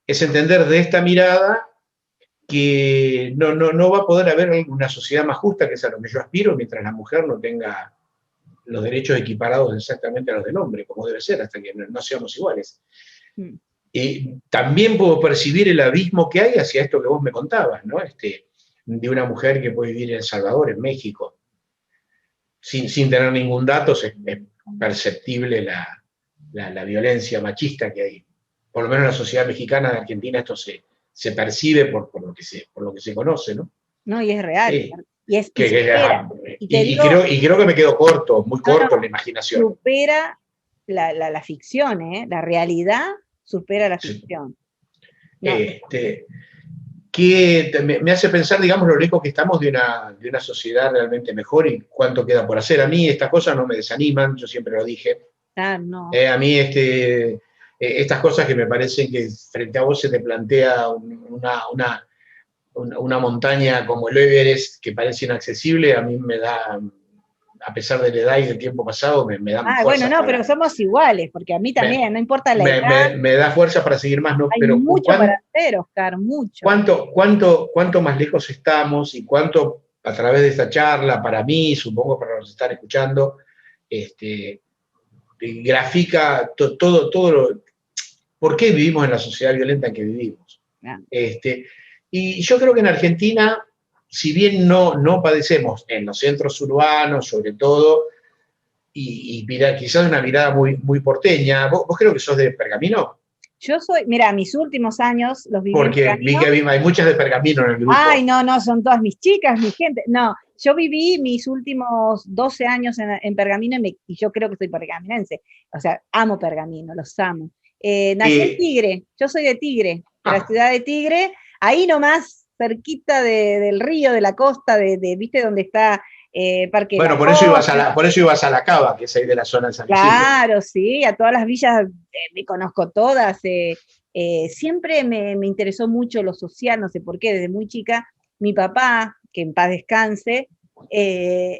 [SPEAKER 2] es entender de esta mirada que no va a poder haber una sociedad más justa, que es a lo que yo aspiro, mientras la mujer no tenga los derechos equiparados exactamente a los del hombre, como debe ser, hasta que no seamos iguales.
[SPEAKER 1] Mm.
[SPEAKER 2] También puedo percibir el abismo que hay hacia esto que vos me contabas, ¿no? De una mujer que puede vivir en El Salvador, en México, sin tener ningún dato, es perceptible la violencia machista que hay. Por lo menos en la sociedad mexicana de Argentina esto se percibe por lo que se conoce, ¿no?
[SPEAKER 1] No, y es real.
[SPEAKER 2] Eh,
[SPEAKER 1] Y supera. Y te digo,
[SPEAKER 2] y creo que me quedo corto, muy
[SPEAKER 1] no, no,
[SPEAKER 2] corto en la imaginación.
[SPEAKER 1] supera la ficción, ¿eh? La realidad supera la
[SPEAKER 2] Sí.
[SPEAKER 1] ficción. No,
[SPEAKER 2] Este, que me hace pensar, digamos, lo lejos que estamos de una sociedad realmente mejor y cuánto queda por hacer. A mí estas cosas no me desaniman, yo siempre lo dije.
[SPEAKER 1] no.
[SPEAKER 2] A mí estas cosas que me parecen que frente a vos se te plantea una montaña como el Everest que parece inaccesible, a mí me da, a pesar de la edad y del tiempo pasado, me dan
[SPEAKER 1] Bueno,
[SPEAKER 2] fuerzas
[SPEAKER 1] no, pero somos iguales, porque a mí
[SPEAKER 2] me,
[SPEAKER 1] también, no importa la edad,
[SPEAKER 2] me da fuerza para seguir más, ¿no?
[SPEAKER 1] hay
[SPEAKER 2] Pero
[SPEAKER 1] mucho para hacer, Oscar, mucho.
[SPEAKER 2] cuánto más lejos estamos y cuánto a través de esta charla, para mí, supongo para los que están escuchando, este, grafica todo por qué vivimos en la sociedad violenta en que vivimos.
[SPEAKER 1] Ah,
[SPEAKER 2] Y yo creo que en Argentina, si bien no padecemos en los centros urbanos, sobre todo, y quizás una mirada muy, muy porteña, ¿vos creo que sos de Pergamino?
[SPEAKER 1] yo soy, mira, mis últimos años los viví en
[SPEAKER 2] Porque vi
[SPEAKER 1] Pergamino.
[SPEAKER 2] que hay muchas de Pergamino en el
[SPEAKER 1] Ay,
[SPEAKER 2] grupo.
[SPEAKER 1] no, no, son todas mis chicas, mi gente. No, yo viví mis últimos 12 años en Pergamino y yo creo que soy pergaminense. O sea, amo Pergamino, los amo. Nací en
[SPEAKER 2] Eh,
[SPEAKER 1] Tigre, yo soy de Tigre, de la
[SPEAKER 2] ah,
[SPEAKER 1] ciudad de Tigre, ahí nomás, cerquita del río, de la costa, ¿viste dónde está Parque de la
[SPEAKER 2] bueno,
[SPEAKER 1] Costa?
[SPEAKER 2] por eso ibas a la Cava, que es ahí de la zona de San Isidro.
[SPEAKER 1] Claro, sí, a todas las villas me conozco todas. Siempre me interesó mucho lo social, no sé por qué, desde muy chica. Mi papá, que en paz descanse,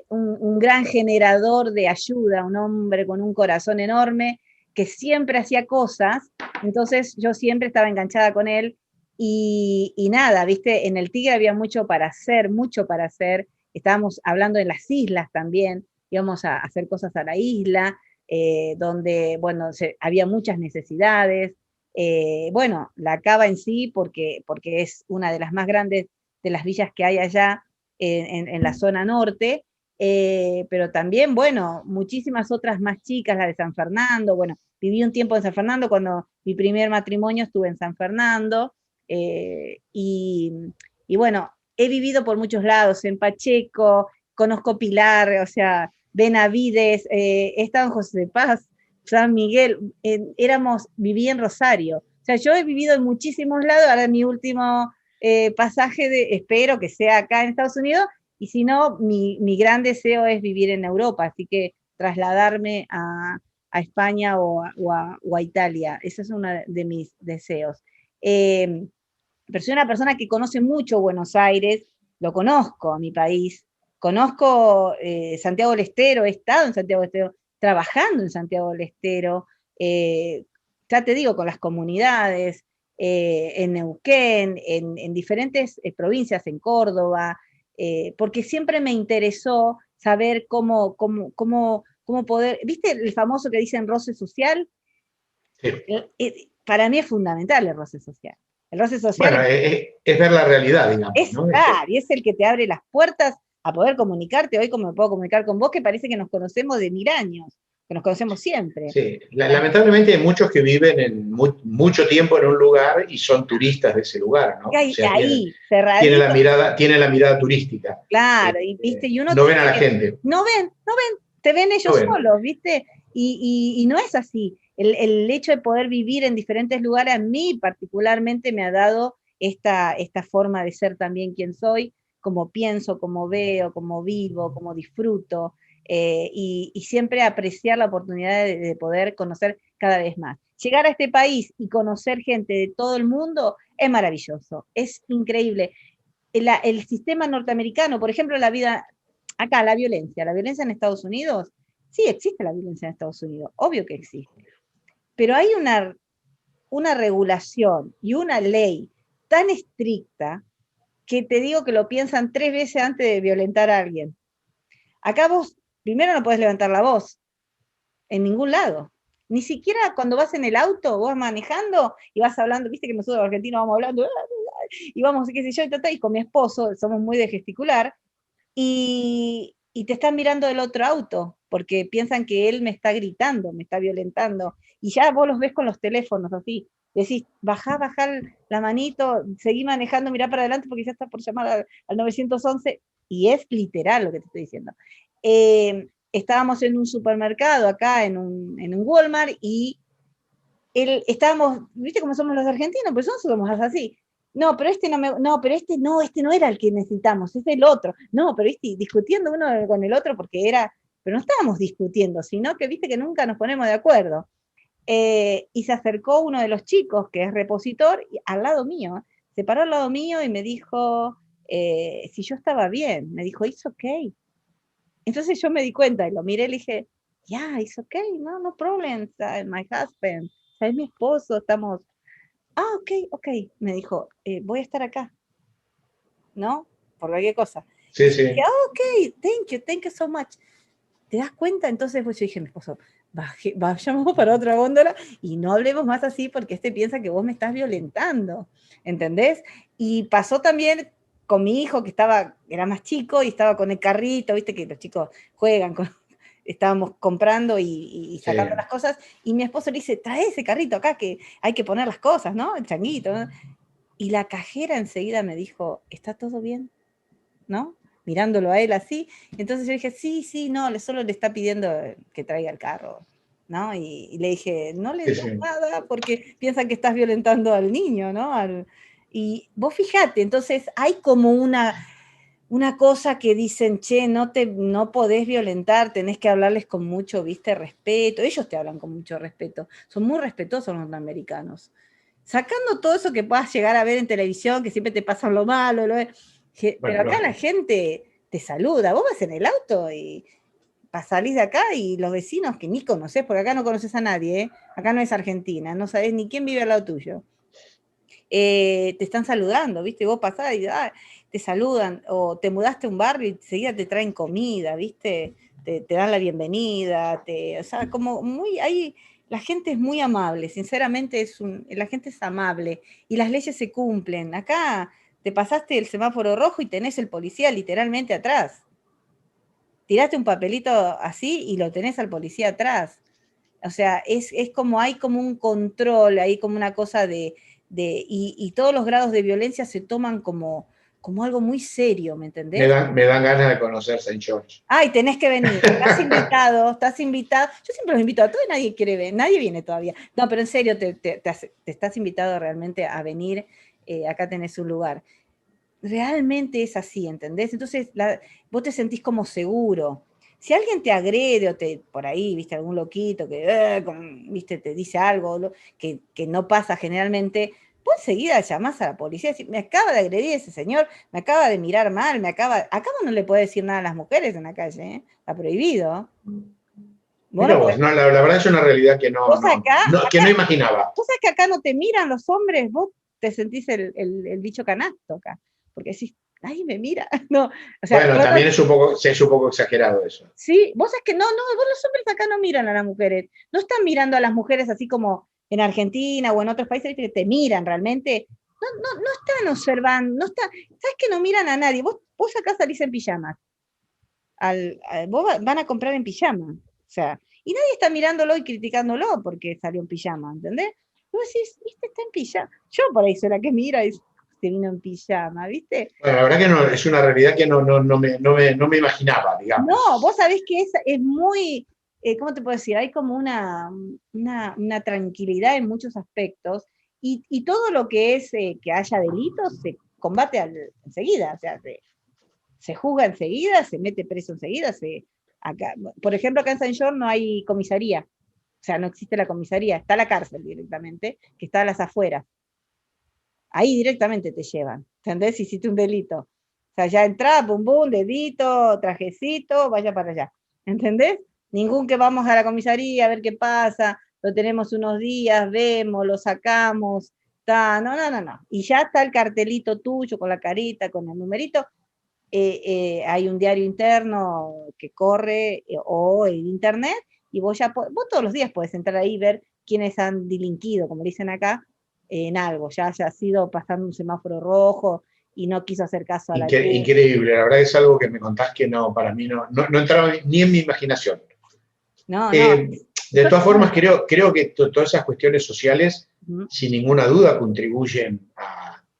[SPEAKER 1] un gran generador de ayuda, un hombre con un corazón enorme, que siempre hacía cosas, entonces yo siempre estaba enganchada con él y nada, viste, en el Tigre había mucho para hacer, mucho para hacer. Estábamos hablando de las islas también, íbamos a hacer cosas a la isla, donde, bueno, había muchas necesidades. Bueno, la Cava en sí, porque es una de las más grandes de las villas que hay allá en la zona norte, pero también, bueno, muchísimas otras más chicas, la de San Fernando, bueno, viví un tiempo en San Fernando, cuando mi primer matrimonio estuve en San Fernando, eh, y, y bueno, he vivido por muchos lados, en Pacheco, conozco Pilar, o sea, Benavides, he estado en José de Paz, San Miguel, viví en Rosario. O sea, yo he vivido en muchísimos lados, ahora mi último pasaje, espero que sea acá en Estados Unidos, y si no, mi gran deseo es vivir en Europa, así que trasladarme a España o a Italia, ese es uno de mis deseos. Pero soy una persona que conoce mucho Buenos Aires, lo conozco a mi país, conozco Santiago del Estero, he estado en Santiago del Estero, trabajando en Santiago del Estero, ya te digo, con las comunidades, en Neuquén, en diferentes provincias, en Córdoba, porque siempre me interesó saber cómo poder, ¿viste el famoso que dicen roce social?
[SPEAKER 2] Sí.
[SPEAKER 1] Para mí es fundamental el roce social. El roce social
[SPEAKER 2] Bueno, es ver la realidad, digamos,
[SPEAKER 1] es
[SPEAKER 2] ¿no?
[SPEAKER 1] estar, y es el que te abre las puertas a poder comunicarte hoy como me puedo comunicar con vos, que parece que nos conocemos de 1000 años, que nos conocemos siempre.
[SPEAKER 2] Sí, lamentablemente hay muchos que viven mucho tiempo en un lugar y son turistas de ese lugar, ¿no? O sea,
[SPEAKER 1] Ahí, cerradito,
[SPEAKER 2] tienen la mirada turística.
[SPEAKER 1] claro, y viste, y uno
[SPEAKER 2] No ven a
[SPEAKER 1] tiene
[SPEAKER 2] la
[SPEAKER 1] que,
[SPEAKER 2] gente.
[SPEAKER 1] no ven, te ven
[SPEAKER 2] No
[SPEAKER 1] ellos
[SPEAKER 2] ven.
[SPEAKER 1] solos, ¿viste? Y no es así. El hecho de poder vivir en diferentes lugares a mí particularmente me ha dado esta forma de ser también quien soy, como pienso, como veo, como vivo, como disfruto, y siempre apreciar la oportunidad de poder conocer cada vez más. Llegar a este país y conocer gente de todo el mundo es maravilloso, es increíble. El sistema norteamericano, por ejemplo, acá la violencia en Estados Unidos, sí existe la violencia en Estados Unidos, obvio que existe, pero hay una regulación y una ley tan estricta que te digo que lo piensan 3 veces antes de violentar a alguien. Acá vos, primero no podés levantar la voz, en ningún lado. Ni siquiera cuando vas en el auto, vos manejando y vas hablando, viste que nosotros los argentinos vamos hablando, y vamos, qué sé yo, y con mi esposo, somos muy de gesticular, y te están mirando del otro auto, porque piensan que él me está gritando, me está violentando, y ya vos los ves con los teléfonos así, decís, bajá la manito, seguí manejando, mirá para adelante porque ya está por llamar al 911, y es literal lo que te estoy diciendo. Estábamos en un supermercado acá, en un Walmart, y estábamos, viste cómo somos los argentinos, pues nosotros somos así. No, pero este no era el que necesitamos, es el otro. No, pero viste, discutiendo uno con el otro porque pero no estábamos discutiendo, sino que viste que nunca nos ponemos de acuerdo. Y se acercó uno de los chicos, que es repositor, al lado mío, se paró al lado mío y me dijo si yo estaba bien. Me dijo, it's okay. Entonces yo me di cuenta y lo miré y le dije, yeah, it's okay, no problem, my husband, es mi esposo, estamos, ok, me dijo, voy a estar acá, ¿no? Por cualquier cosa. Y
[SPEAKER 2] Sí,
[SPEAKER 1] yo dije,
[SPEAKER 2] sí.
[SPEAKER 1] ok, thank you so much. ¿Te das cuenta? Entonces pues yo dije a mi esposo, vayamos para otra góndola y no hablemos más así porque piensa que vos me estás violentando, ¿entendés? Y pasó también con mi hijo que era más chico y estaba con el carrito, viste que los chicos juegan estábamos comprando y sacando
[SPEAKER 2] Sí.
[SPEAKER 1] las cosas, y mi esposo le dice, trae ese carrito acá que hay que poner las cosas, ¿no? El changuito, ¿no? Y la cajera enseguida me dijo, ¿está todo bien? ¿No? Mirándolo a él así. Entonces yo dije, sí, no, solo le está pidiendo que traiga el carro, ¿no? Y le dije, no le
[SPEAKER 2] Sí,
[SPEAKER 1] des
[SPEAKER 2] sí.
[SPEAKER 1] nada porque piensan que estás violentando al niño, ¿no? Y vos fijate, entonces hay como una cosa que dicen, che, no podés violentar, tenés que hablarles con mucho, viste, respeto. Ellos te hablan con mucho respeto. Son muy respetuosos los norteamericanos. Sacando todo eso que puedas llegar a ver en televisión, que siempre te pasan lo malo, pero
[SPEAKER 2] Bueno,
[SPEAKER 1] acá la
[SPEAKER 2] lógico.
[SPEAKER 1] gente te saluda. Vos vas en el auto y salís de acá y los vecinos que ni conoces, porque acá no conoces a nadie, ¿eh? Acá no es Argentina, no sabés ni quién vive al lado tuyo. Te están saludando, ¿viste? Vos pasás y te saludan, o te mudaste a un barrio y enseguida te traen comida, ¿viste? Te dan la bienvenida, o sea, como la gente es muy amable, sinceramente la gente es amable y las leyes se cumplen. Acá te pasaste el semáforo rojo y tenés el policía literalmente atrás. Tiraste un papelito así y lo tenés al policía atrás. O sea, es como hay como un control, hay como una cosa y todos los grados de violencia se toman como algo muy serio, ¿me entendés?
[SPEAKER 2] Me dan ganas de conocer Saint George.
[SPEAKER 1] Ay, tenés que venir, estás invitado. Yo siempre los invito a todos y nadie quiere ver, nadie viene todavía. No, pero en serio, te estás invitado realmente a venir, acá tenés un lugar. Realmente es así, ¿entendés? Entonces vos te sentís como seguro. Si alguien te agrede o por ahí, viste, algún loquito que, viste, te dice algo que no pasa generalmente, vos enseguida llamás a la policía y decís, me acaba de agredir ese señor, me acaba de mirar mal, acá vos no le podés decir nada a las mujeres en la calle, ¿eh? Está prohibido. Vos
[SPEAKER 2] Mira
[SPEAKER 1] no
[SPEAKER 2] vos,
[SPEAKER 1] podés,
[SPEAKER 2] no, la verdad es una realidad que
[SPEAKER 1] vos acá,
[SPEAKER 2] que no imaginaba.
[SPEAKER 1] vos sabés que acá no te miran los hombres, vos te sentís el bicho canasto acá, porque decís, ay, me mira, no, o sea,
[SPEAKER 2] Bueno, también es un poco exagerado eso.
[SPEAKER 1] sí, vos sabés que no, vos los hombres acá no miran a las mujeres, no están mirando a las mujeres así como en Argentina o en otros países, ¿viste? Que te miran realmente, no están observando, no están, sabes que no miran a nadie, vos acá salís en pijamas, van a comprar en pijama, o sea, y nadie está mirándolo y criticándolo porque salió en pijama, ¿entendés? Vos decís, viste, está en pijama, yo por ahí soy la que mira y se vino en pijama, ¿viste?
[SPEAKER 2] Bueno, la verdad que no, es una realidad que no me imaginaba,
[SPEAKER 1] No,
[SPEAKER 2] digamos.
[SPEAKER 1] vos sabés que es muy, ¿cómo te puedo decir? Hay como una tranquilidad en muchos aspectos y todo lo que es que haya delitos se combate enseguida, o sea, se juzga enseguida, se mete preso enseguida, acá, por ejemplo, acá en San John no hay comisaría, o sea, no existe la comisaría, está la cárcel directamente, que está a las afueras. Ahí directamente te llevan, ¿entendés? Si hiciste un delito. O sea, ya entrás, bum bum, dedito, trajecito, vaya para allá. ¿Entendés? Ningún que vamos a la comisaría a ver qué pasa, lo tenemos unos días, vemos, lo sacamos, no. Y ya está el cartelito tuyo con la carita, con el numerito. Hay un diario interno que corre o el internet y vos vos todos los días podés entrar ahí y ver quiénes han delinquido, como dicen acá, en algo, ya haya sido pasando un semáforo rojo y no quiso hacer caso a la luz.
[SPEAKER 2] Increíble, la verdad es algo que me contás que no, para mí no entraba ni en mi imaginación.
[SPEAKER 1] No,
[SPEAKER 2] De
[SPEAKER 1] yo
[SPEAKER 2] todas
[SPEAKER 1] sé.
[SPEAKER 2] formas, creo que todas esas cuestiones sociales, sin ninguna duda, contribuyen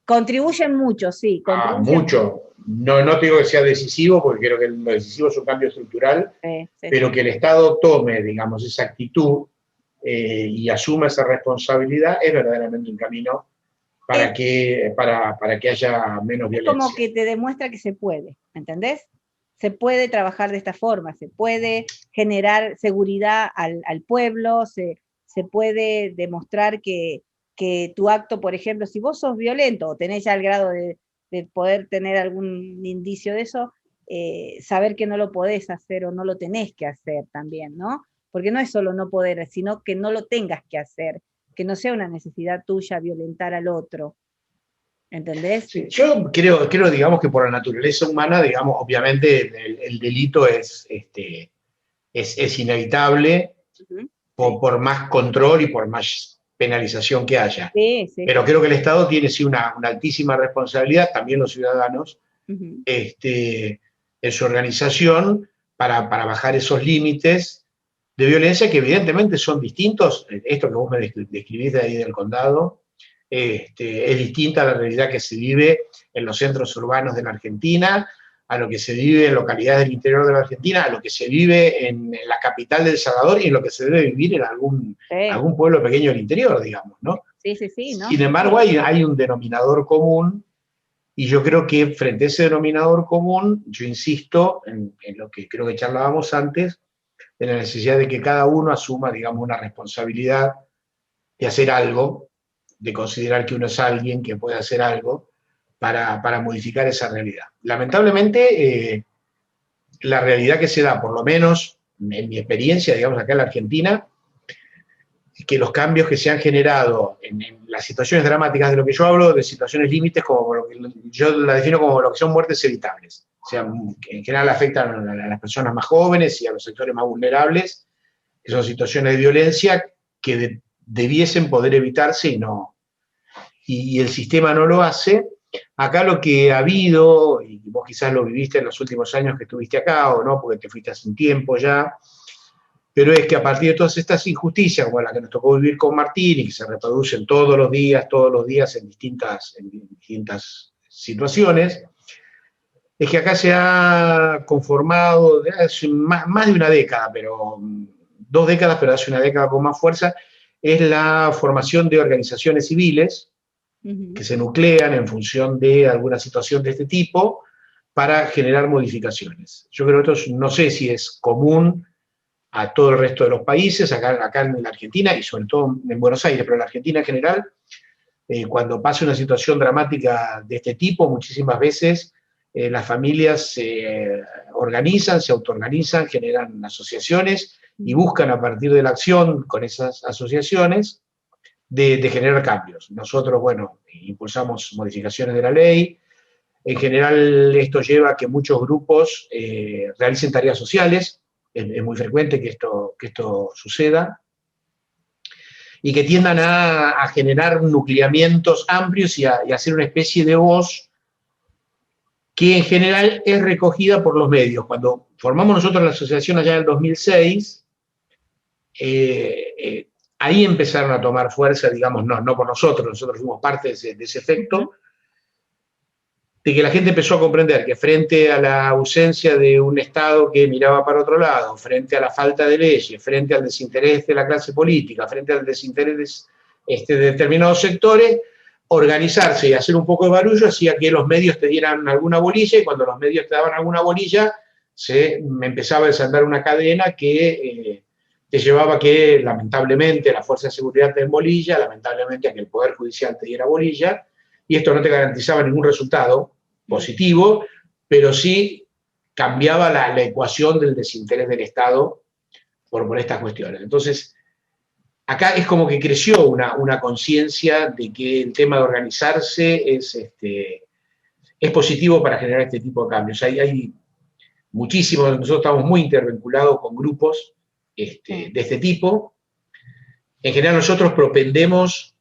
[SPEAKER 1] Contribuyen mucho, sí,
[SPEAKER 2] a
[SPEAKER 1] contribuyen mucho.
[SPEAKER 2] mucho. No te digo que sea decisivo, porque creo que lo decisivo es un cambio estructural, pero
[SPEAKER 1] Sí.
[SPEAKER 2] que el Estado tome, digamos, esa actitud y asuma esa responsabilidad es verdaderamente un camino
[SPEAKER 1] Es,
[SPEAKER 2] para que haya menos
[SPEAKER 1] es como
[SPEAKER 2] violencia.
[SPEAKER 1] que te demuestra que se puede, ¿entendés? Se puede trabajar de esta forma, se puede generar seguridad al pueblo, se puede demostrar que tu acto, por ejemplo, si vos sos violento o tenés ya el grado de poder tener algún indicio de eso, saber que no lo podés hacer o no lo tenés que hacer también, ¿no? Porque no es solo no poder, sino que no lo tengas que hacer, que no sea una necesidad tuya violentar al otro, ¿entendés?
[SPEAKER 2] Sí, yo digamos, que por la naturaleza humana, digamos, obviamente el delito es inevitable
[SPEAKER 1] Uh-huh. Sí.
[SPEAKER 2] por más control y por más penalización que haya.
[SPEAKER 1] Sí.
[SPEAKER 2] Pero creo que el Estado tiene sí una altísima responsabilidad, también los ciudadanos,
[SPEAKER 1] Uh-huh.
[SPEAKER 2] en su organización para bajar esos límites de violencia que evidentemente son distintos. Esto que vos me describís de ahí del condado, es distinta a la realidad que se vive en los centros urbanos de la Argentina, a lo que se vive en localidades del interior de la Argentina, a lo que se vive en la capital de El Salvador y en lo que se debe vivir en
[SPEAKER 1] Sí.
[SPEAKER 2] algún pueblo pequeño del interior, digamos, ¿no?
[SPEAKER 1] Sí, ¿no?
[SPEAKER 2] Sin embargo, hay un denominador común y yo creo que frente a ese denominador común, yo insisto en lo que creo que charlábamos antes, de la necesidad de que cada uno asuma, digamos, una responsabilidad de hacer algo, de considerar que uno es alguien que puede hacer algo para modificar esa realidad. Lamentablemente, la realidad que se da, por lo menos en mi experiencia, digamos, acá en la Argentina, es que los cambios que se han generado en las situaciones dramáticas de lo que yo hablo, de situaciones límites, como lo que yo la defino como lo que son muertes evitables. O sea, que en general afectan a las personas más jóvenes y a los sectores más vulnerables, que son situaciones de violencia que debiesen poder evitarse y el sistema no lo hace. Acá lo que ha habido, y vos quizás lo viviste en los últimos años que estuviste acá, o no, porque te fuiste hace un tiempo ya, pero es que a partir de todas estas injusticias, como la que nos tocó vivir con Martín, y que se reproducen todos los días en distintas situaciones, es que acá se ha conformado hace más de una década, pero 2 décadas, pero hace una década con más fuerza, es la formación de organizaciones civiles que se nuclean en función de alguna situación de este tipo para generar modificaciones. Yo creo que esto no sé si es común a todo el resto de los países, acá en la Argentina y sobre todo en Buenos Aires, pero en la Argentina en general, Cuando pasa una situación dramática de este tipo, muchísimas veces las familias se organizan, se autoorganizan, generan asociaciones y buscan a partir de la acción con esas asociaciones de generar cambios. Nosotros, bueno, impulsamos modificaciones de la ley. En general, esto lleva a que muchos grupos realicen tareas sociales. Es muy frecuente que esto suceda. Y que tiendan a generar nucleamientos amplios y a hacer una especie de voz que en general es recogida por los medios. Cuando formamos nosotros la asociación allá en el 2006, ahí empezaron a tomar fuerza, digamos, no por nosotros fuimos parte de ese efecto, de que la gente empezó a comprender que frente a la ausencia de un Estado que miraba para otro lado, frente a la falta de leyes, frente al desinterés de la clase política, frente al desinterés de determinados sectores, organizarse y hacer un poco de barullo hacía que los medios te dieran alguna bolilla, y cuando los medios te daban alguna bolilla, se empezaba a desandar una cadena que te llevaba a que, lamentablemente, la fuerza de seguridad te den bolilla, lamentablemente a que el Poder Judicial te diera bolilla, y esto no te garantizaba ningún resultado positivo, pero sí cambiaba la ecuación del desinterés del Estado por estas cuestiones. Entonces, acá es como que creció una conciencia de que el tema de organizarse es positivo para generar este tipo de cambios. Hay muchísimos, nosotros estamos muy intervinculados con grupos de este tipo. En general nosotros propendemos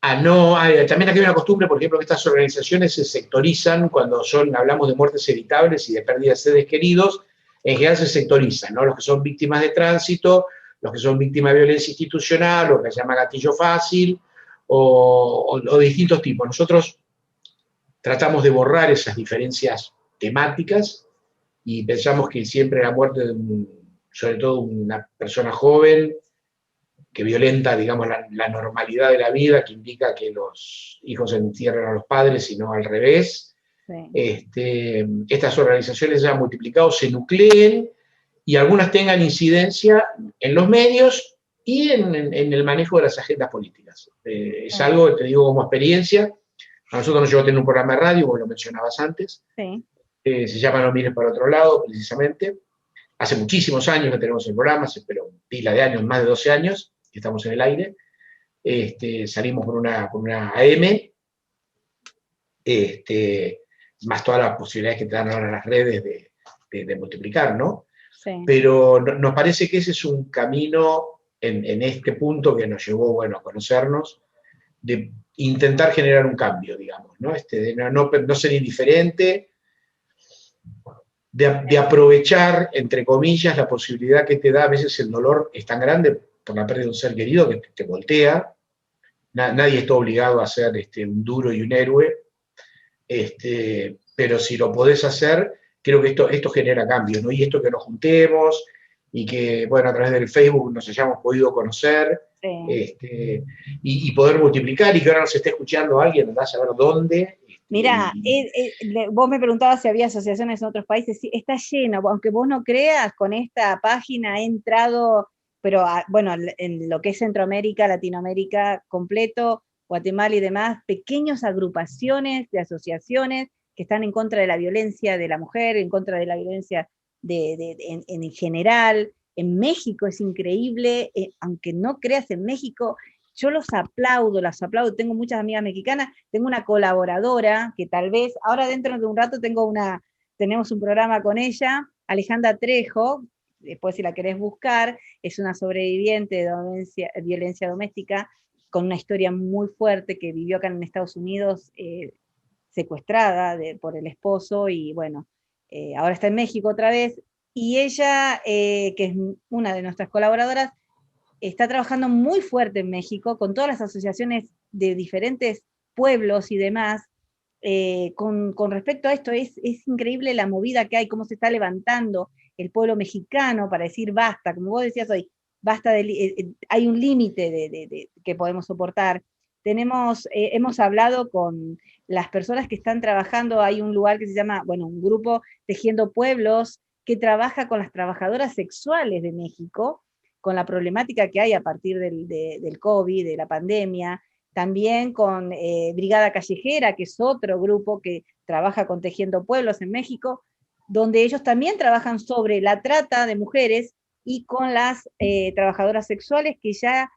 [SPEAKER 2] también aquí hay una costumbre, por ejemplo, que estas organizaciones se sectorizan cuando hablamos de muertes evitables y de pérdidas de seres queridos, en general se sectorizan, ¿no? Los que son víctimas de tránsito, los que son víctimas de violencia institucional, lo que se llama gatillo fácil, o distintos tipos. Nosotros tratamos de borrar esas diferencias temáticas y pensamos que siempre la muerte sobre todo una persona joven, que violenta, digamos, la normalidad de la vida, que indica que los hijos entierran a los padres y no al revés. Sí. Estas organizaciones se han multiplicado, se nucleen, y algunas tengan incidencia en los medios y en el manejo de las agendas políticas. Es algo que te digo como experiencia. A nosotros nos llevó a tener un programa de radio, como lo mencionabas antes. Sí. Se llama No mires para otro lado, precisamente. Hace muchísimos años que tenemos el programa, pero pila de años, más de 12 años, que estamos en el aire. Salimos por una AM, más todas las posibilidades que te dan ahora las redes de multiplicar, ¿no? Sí. Pero nos parece que ese es un camino en este punto que nos llevó, bueno, a conocernos, de intentar generar un cambio, digamos, ¿no? De no ser indiferente, de aprovechar, entre comillas, la posibilidad que te da. A veces el dolor es tan grande por la pérdida de un ser querido que te voltea. Nadie está obligado a ser un duro y un héroe, pero si lo podés hacer, creo que esto genera cambios, ¿no? Y esto que nos juntemos y que, bueno, a través del Facebook nos hayamos podido conocer, sí, y poder multiplicar, y que ahora nos esté escuchando alguien, andá a saber dónde.
[SPEAKER 1] Mira, vos me preguntabas si había asociaciones en otros países. Sí, está lleno, aunque vos no creas, con esta página he entrado, pero bueno, en lo que es Centroamérica, Latinoamérica completo, Guatemala y demás, pequeñas agrupaciones de asociaciones que están en contra de la violencia de la mujer, en contra de la violencia en general. En México es increíble, aunque no creas, en México yo los aplaudo, tengo muchas amigas mexicanas, tengo una colaboradora que tal vez, ahora dentro de un rato tenemos un programa con ella, Alejandra Trejo, después si la querés buscar, es una sobreviviente de violencia doméstica, con una historia muy fuerte, que vivió acá en Estados Unidos, secuestrada por el esposo, y bueno, ahora está en México otra vez, y ella, que es una de nuestras colaboradoras, está trabajando muy fuerte en México, con todas las asociaciones de diferentes pueblos y demás, con respecto a esto. Es increíble la movida que hay, cómo se está levantando el pueblo mexicano para decir basta, como vos decías hoy, basta, hay un límite que podemos soportar. Hemos hablado con las personas que están trabajando, hay un lugar que se llama, bueno, un grupo Tejiendo Pueblos, que trabaja con las trabajadoras sexuales de México, con la problemática que hay a partir del COVID, de la pandemia, también con Brigada Callejera, que es otro grupo que trabaja con Tejiendo Pueblos en México, donde ellos también trabajan sobre la trata de mujeres y con las trabajadoras sexuales que ya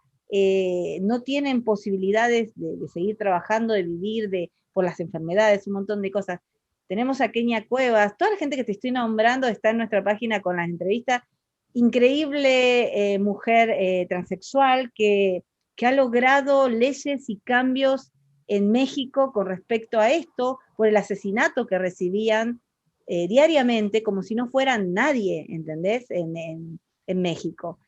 [SPEAKER 1] no tienen posibilidades de seguir trabajando, de vivir, por las enfermedades, un montón de cosas. Tenemos a Kenia Cuevas, toda la gente que te estoy nombrando está en nuestra página con las entrevistas. Increíble mujer transexual que ha logrado leyes y cambios en México con respecto a esto, por el asesinato que recibían diariamente, como si no fueran nadie, ¿entendés? En México.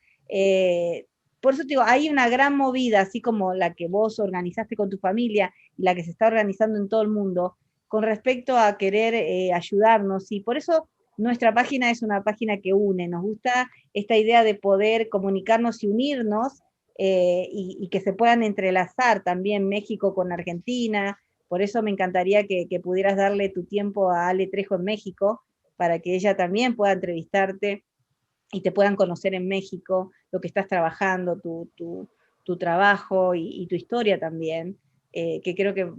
[SPEAKER 1] Por eso te digo, hay una gran movida, así como la que vos organizaste con tu familia y la que se está organizando en todo el mundo, con respecto a querer ayudarnos. Y por eso nuestra página es una página que une. Nos gusta esta idea de poder comunicarnos y unirnos y que se puedan entrelazar también México con Argentina. Por eso me encantaría que pudieras darle tu tiempo a Ale Trejo en México, para que ella también pueda entrevistarte y te puedan conocer en México, lo que estás trabajando, tu trabajo y tu historia también, que creo que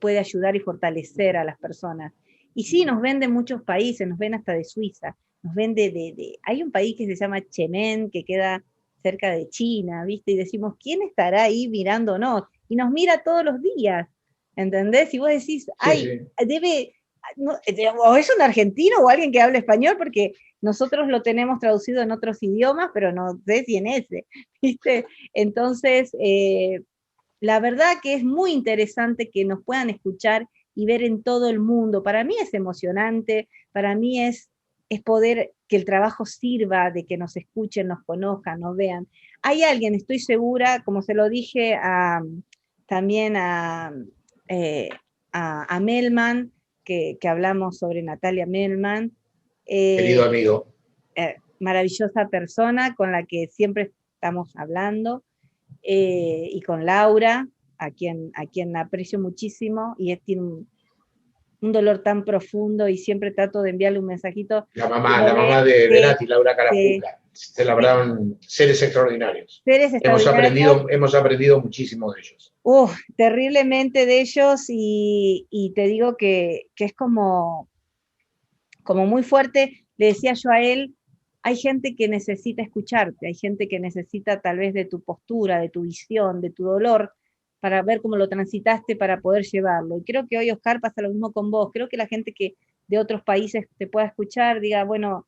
[SPEAKER 1] puede ayudar y fortalecer a las personas. Y sí, nos ven de muchos países, nos ven hasta de Suiza, nos ven hay un país que se llama Chemen, que queda cerca de China, ¿viste? Y decimos, ¿quién estará ahí mirándonos? Y nos mira todos los días, ¿entendés? Y vos decís,
[SPEAKER 2] Sí,
[SPEAKER 1] ay,
[SPEAKER 2] sí.
[SPEAKER 1] debe, no, o es un argentino o alguien que habla español, porque nosotros lo tenemos traducido en otros idiomas, pero no sé si en ese, ¿viste? Entonces, la verdad que es muy interesante que nos puedan escuchar y ver en todo el mundo. Para mí es emocionante, para mí es poder que el trabajo sirva, de que nos escuchen, nos conozcan, nos vean. Hay alguien, estoy segura, como se lo dije también eh, a Melman, que hablamos sobre Natalia Melman,
[SPEAKER 2] Querido
[SPEAKER 1] eh,
[SPEAKER 2] amigo.
[SPEAKER 1] maravillosa persona con la que siempre estamos hablando, y con Laura, a quien aprecio muchísimo, y él tiene un dolor tan profundo y siempre trato de enviarle un mensajito.
[SPEAKER 2] La mamá de
[SPEAKER 1] De,
[SPEAKER 2] Benati, Laura
[SPEAKER 1] de,
[SPEAKER 2] Carapunga. Se la
[SPEAKER 1] de
[SPEAKER 2] verdad, seres extraordinarios.
[SPEAKER 1] seres extraordinarios,
[SPEAKER 2] Hemos aprendido muchísimo de ellos.
[SPEAKER 1] terriblemente de ellos, y te digo que es como muy fuerte. Le decía yo a él, hay gente que necesita escucharte, hay gente que necesita tal vez de tu postura, de tu visión, de tu dolor, para ver cómo lo transitaste, para poder llevarlo. Y creo que hoy, Oscar, pasa lo mismo con vos. Creo que la gente que de otros países te pueda escuchar, diga, bueno,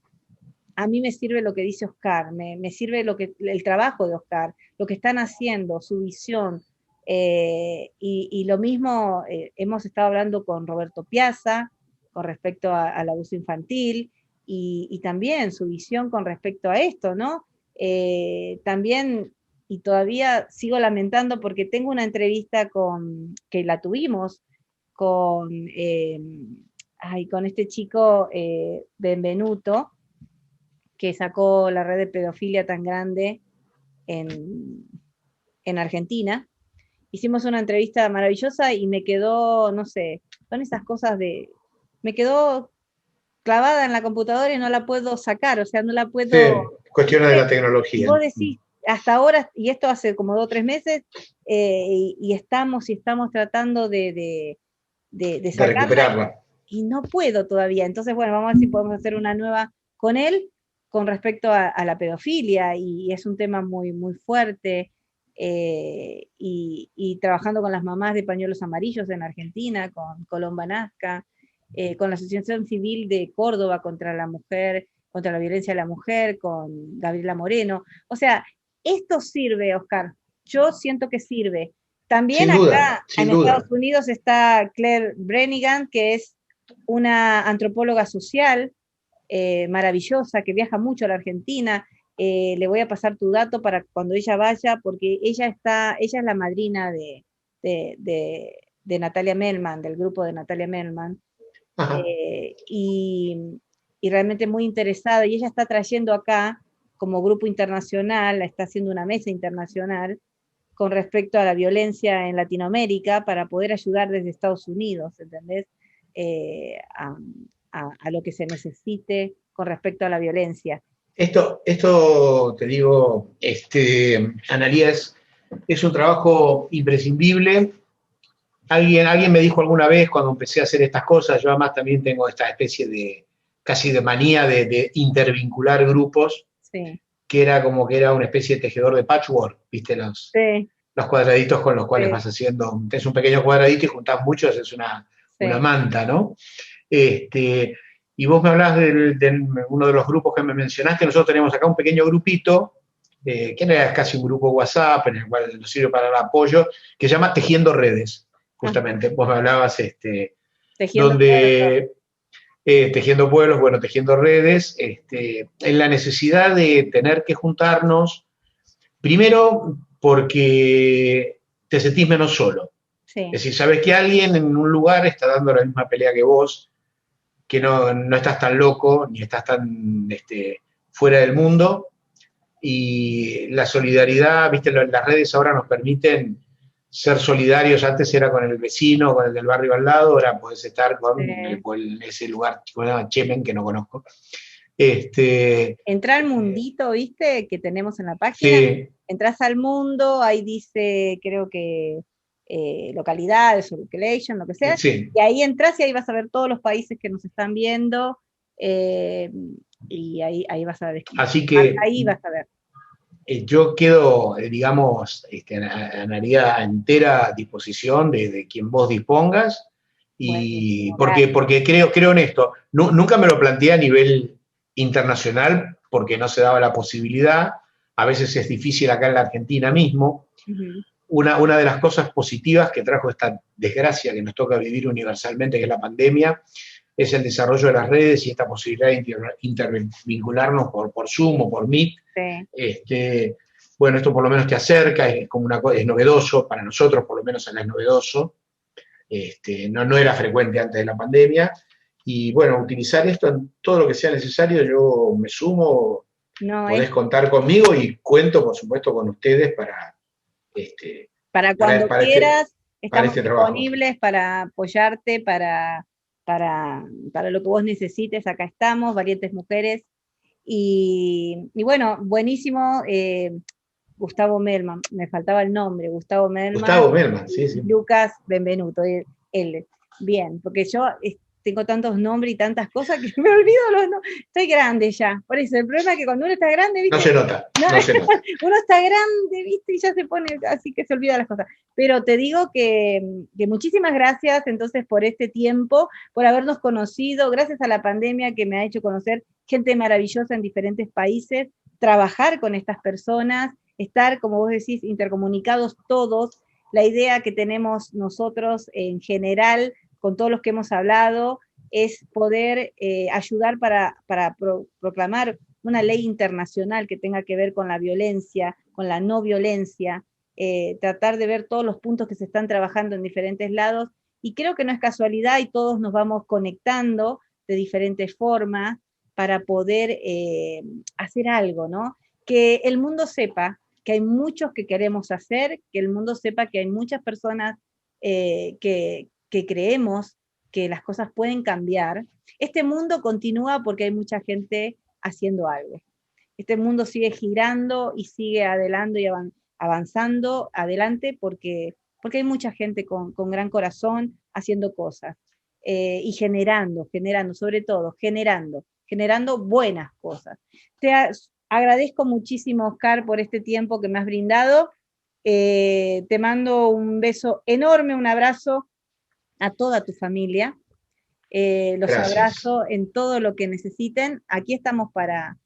[SPEAKER 1] a mí me sirve lo que dice Oscar, me sirve el trabajo de Oscar, lo que están haciendo, su visión. Y lo mismo, hemos estado hablando con Roberto Piazza con respecto al abuso infantil, y también su visión con respecto a esto, ¿no? También, y todavía sigo lamentando porque tengo una entrevista que la tuvimos con, con este chico Benvenuto, que sacó la red de pedofilia tan grande en, en Argentina. Hicimos una entrevista maravillosa y me quedó, no sé, son esas cosas me quedó clavada en la computadora y no la puedo sacar, o sea, no la
[SPEAKER 2] Sí,
[SPEAKER 1] puedo.
[SPEAKER 2] cuestiones de la
[SPEAKER 1] Y
[SPEAKER 2] tecnología.
[SPEAKER 1] vos decís, hasta ahora, y esto hace como 2 o 3 meses, y estamos tratando de
[SPEAKER 2] De
[SPEAKER 1] sacarla,
[SPEAKER 2] recuperarla.
[SPEAKER 1] y no puedo todavía. Entonces, bueno, vamos a ver si podemos hacer una nueva con él con respecto a la pedofilia, y es un tema muy, muy fuerte, y trabajando con las mamás de pañuelos amarillos en Argentina, con Colomba Nazca, con la Asociación Civil de Córdoba contra la mujer, contra la violencia de la mujer, con Gabriela Moreno. O sea, esto sirve, Oscar. Yo siento que sirve. También
[SPEAKER 2] Sin duda,
[SPEAKER 1] acá
[SPEAKER 2] sin
[SPEAKER 1] en
[SPEAKER 2] duda.
[SPEAKER 1] Estados Unidos está Claire Brenigan, que es una antropóloga social maravillosa, que viaja mucho a la Argentina. Le voy a pasar tu dato para cuando ella vaya, porque ella es la madrina de Natalia Melman, del grupo de Natalia Melman,
[SPEAKER 2] Ajá.
[SPEAKER 1] y realmente muy interesada, y ella está trayendo acá, como grupo internacional, está haciendo una mesa internacional con respecto a la violencia en Latinoamérica, para poder ayudar desde Estados Unidos, ¿entendés? A lo que se necesite con respecto a la violencia.
[SPEAKER 2] Esto te digo, Analía, es un trabajo imprescindible. Alguien me dijo alguna vez cuando empecé a hacer estas cosas, yo además también tengo esta especie de, casi de manía de intervincular grupos,
[SPEAKER 1] Sí,
[SPEAKER 2] que era como que era una especie de tejedor de patchwork, ¿viste?
[SPEAKER 1] sí,
[SPEAKER 2] Los cuadraditos con los cuales
[SPEAKER 1] sí,
[SPEAKER 2] vas haciendo, es un pequeño cuadradito y juntás muchos, es una
[SPEAKER 1] sí.
[SPEAKER 2] manta, ¿no? Y vos me hablás de uno de los grupos que me mencionaste, nosotros tenemos acá un pequeño grupito, que no es casi un grupo WhatsApp, en el cual nos sirve para el apoyo, que se llama Tejiendo Redes,
[SPEAKER 1] Ajá.
[SPEAKER 2] justamente. Vos me hablabas,
[SPEAKER 1] Tejiendo pueblos.
[SPEAKER 2] donde tejiendo pueblos, bueno, tejiendo redes, en la necesidad de tener que juntarnos, primero porque te sentís menos solo.
[SPEAKER 1] Sí,
[SPEAKER 2] Es decir, sabes que alguien en un lugar está dando la misma pelea que vos, que no estás tan loco, ni estás tan fuera del mundo, y la solidaridad, viste, las redes ahora nos permiten ser solidarios. Antes era con el vecino, con el del barrio al lado, ahora podés estar con ese lugar, con Chemen, que no conozco.
[SPEAKER 1] entra al mundito, ¿viste? Que tenemos en la página.
[SPEAKER 2] Sí,
[SPEAKER 1] Entras al mundo, ahí dice, creo que localidades o location, lo que sea,
[SPEAKER 2] sí.
[SPEAKER 1] y ahí entras y ahí vas a ver todos los países que nos están viendo, eh, y ahí vas a ver,
[SPEAKER 2] Así
[SPEAKER 1] marca
[SPEAKER 2] que
[SPEAKER 1] ahí vas a ver.
[SPEAKER 2] yo quedo, digamos, a entera disposición de quien vos dispongas, y
[SPEAKER 1] Buenísimo, gracias.
[SPEAKER 2] porque creo en esto. Nunca me lo planteé a nivel internacional porque no se daba la posibilidad. A veces es difícil acá en la Argentina mismo.
[SPEAKER 1] Ujú.
[SPEAKER 2] Una de las cosas positivas que trajo esta desgracia que nos toca vivir universalmente, que es la pandemia, es el desarrollo de las redes y esta posibilidad de intervincularnos por Zoom o por Meet.
[SPEAKER 1] Sí,
[SPEAKER 2] Bueno, esto por lo menos te acerca, es como es novedoso, para nosotros por lo menos acá es novedoso. No era frecuente antes de la pandemia. Y bueno, utilizar esto en todo lo que sea necesario, yo me sumo,
[SPEAKER 1] no,
[SPEAKER 2] podés contar conmigo y cuento, por supuesto, con ustedes este,
[SPEAKER 1] para
[SPEAKER 2] para,
[SPEAKER 1] cuando quieras,
[SPEAKER 2] para
[SPEAKER 1] estamos
[SPEAKER 2] este trabajo.
[SPEAKER 1] disponibles para apoyarte, para lo que vos necesites, acá estamos, Valientes Mujeres. Y bueno, buenísimo, Gustavo Melman, me faltaba el nombre, Gustavo Melman
[SPEAKER 2] Gustavo Melman, sí,
[SPEAKER 1] y
[SPEAKER 2] sí.
[SPEAKER 1] Lucas Benvenuto, él. Bien, porque yo tengo tantos nombres y tantas cosas que me olvido los nombres. Estoy grande ya, por eso el problema es que cuando uno está grande,
[SPEAKER 2] No
[SPEAKER 1] ¿viste?
[SPEAKER 2] se nota,
[SPEAKER 1] No,
[SPEAKER 2] no se nota.
[SPEAKER 1] uno está grande, ¿viste? Y ya se pone así que se olvida las cosas. Pero te digo que muchísimas gracias entonces por este tiempo, por habernos conocido, gracias a la pandemia que me ha hecho conocer gente maravillosa en diferentes países, trabajar con estas personas, estar, como vos decís, intercomunicados todos. La idea que tenemos nosotros en general, con todos los que hemos hablado, es poder ayudar para proclamar una ley internacional que tenga que ver con la violencia, con la no violencia, tratar de ver todos los puntos que se están trabajando en diferentes lados, y creo que no es casualidad y todos nos vamos conectando de diferentes formas para poder hacer algo, ¿no? Que el mundo sepa que hay muchos que queremos hacer, que el mundo sepa que hay muchas personas que creemos que las cosas pueden cambiar. Este mundo continúa porque hay mucha gente haciendo algo. Este mundo sigue girando y sigue adelante y avanzando adelante porque hay mucha gente con gran corazón haciendo cosas y generando, sobre todo, generando buenas cosas. Te agradezco muchísimo, Oscar, por este tiempo que me has brindado. Te mando un beso enorme, un abrazo a toda tu familia. Los
[SPEAKER 2] Gracias.
[SPEAKER 1] abrazo en todo lo que necesiten. Aquí estamos para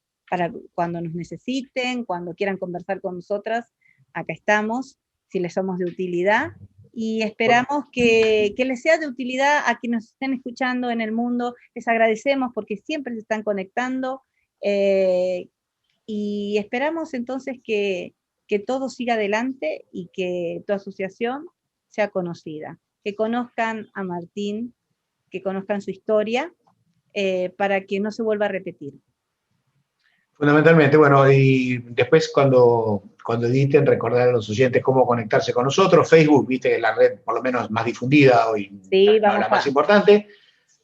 [SPEAKER 1] cuando nos necesiten, cuando quieran conversar con nosotras, acá estamos, si les somos de utilidad. Y esperamos que les sea de utilidad a quienes nos estén escuchando en el mundo. Les agradecemos porque siempre se están conectando. eh, y esperamos entonces que todo siga adelante y que tu asociación sea conocida, que conozcan a Martín, que conozcan su historia, para que no se vuelva a repetir.
[SPEAKER 2] Fundamentalmente, bueno, y después cuando editen, recordar a los oyentes cómo conectarse con nosotros. Facebook, viste, que es la red por lo menos más difundida hoy,
[SPEAKER 1] Sí,
[SPEAKER 2] no
[SPEAKER 1] vamos
[SPEAKER 2] la más importante,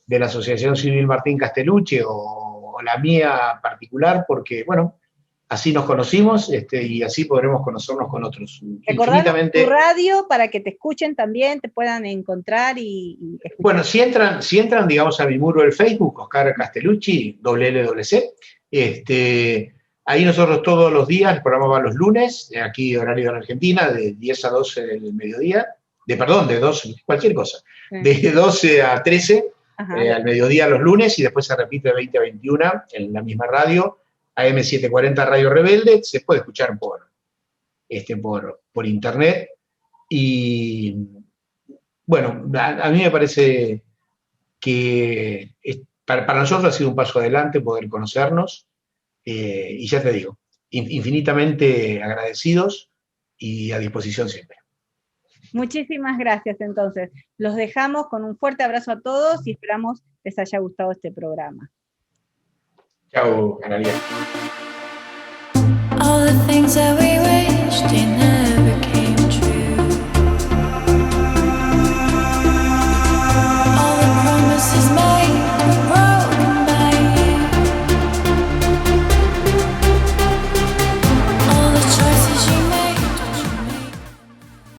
[SPEAKER 2] de la Asociación Civil Martín Castellucci o la mía particular, porque, bueno, así nos conocimos y así podremos conocernos con otros.
[SPEAKER 1] Recordanos tu radio para que te escuchen también, te puedan encontrar y escuchar.
[SPEAKER 2] Bueno, si entran, digamos, a mi muro del Facebook, Oscar Castellucci, LLC, ahí nosotros todos los días, el programa va los lunes, aquí horario de la Argentina, de 10 a 12 del mediodía, de 12, cualquier cosa, de 12 a 13 al mediodía los lunes, y después se repite de 20 a 21 en la misma radio, AM740 Radio Rebelde, se puede escuchar por internet. Y bueno, a mí me parece que para nosotros ha sido un paso adelante poder conocernos, y ya te digo, infinitamente agradecidos y a disposición siempre.
[SPEAKER 1] Muchísimas gracias, entonces. Los dejamos con un fuerte abrazo a todos y esperamos les haya gustado este programa.
[SPEAKER 2] Chao, Analia.
[SPEAKER 3] All the things that we wished in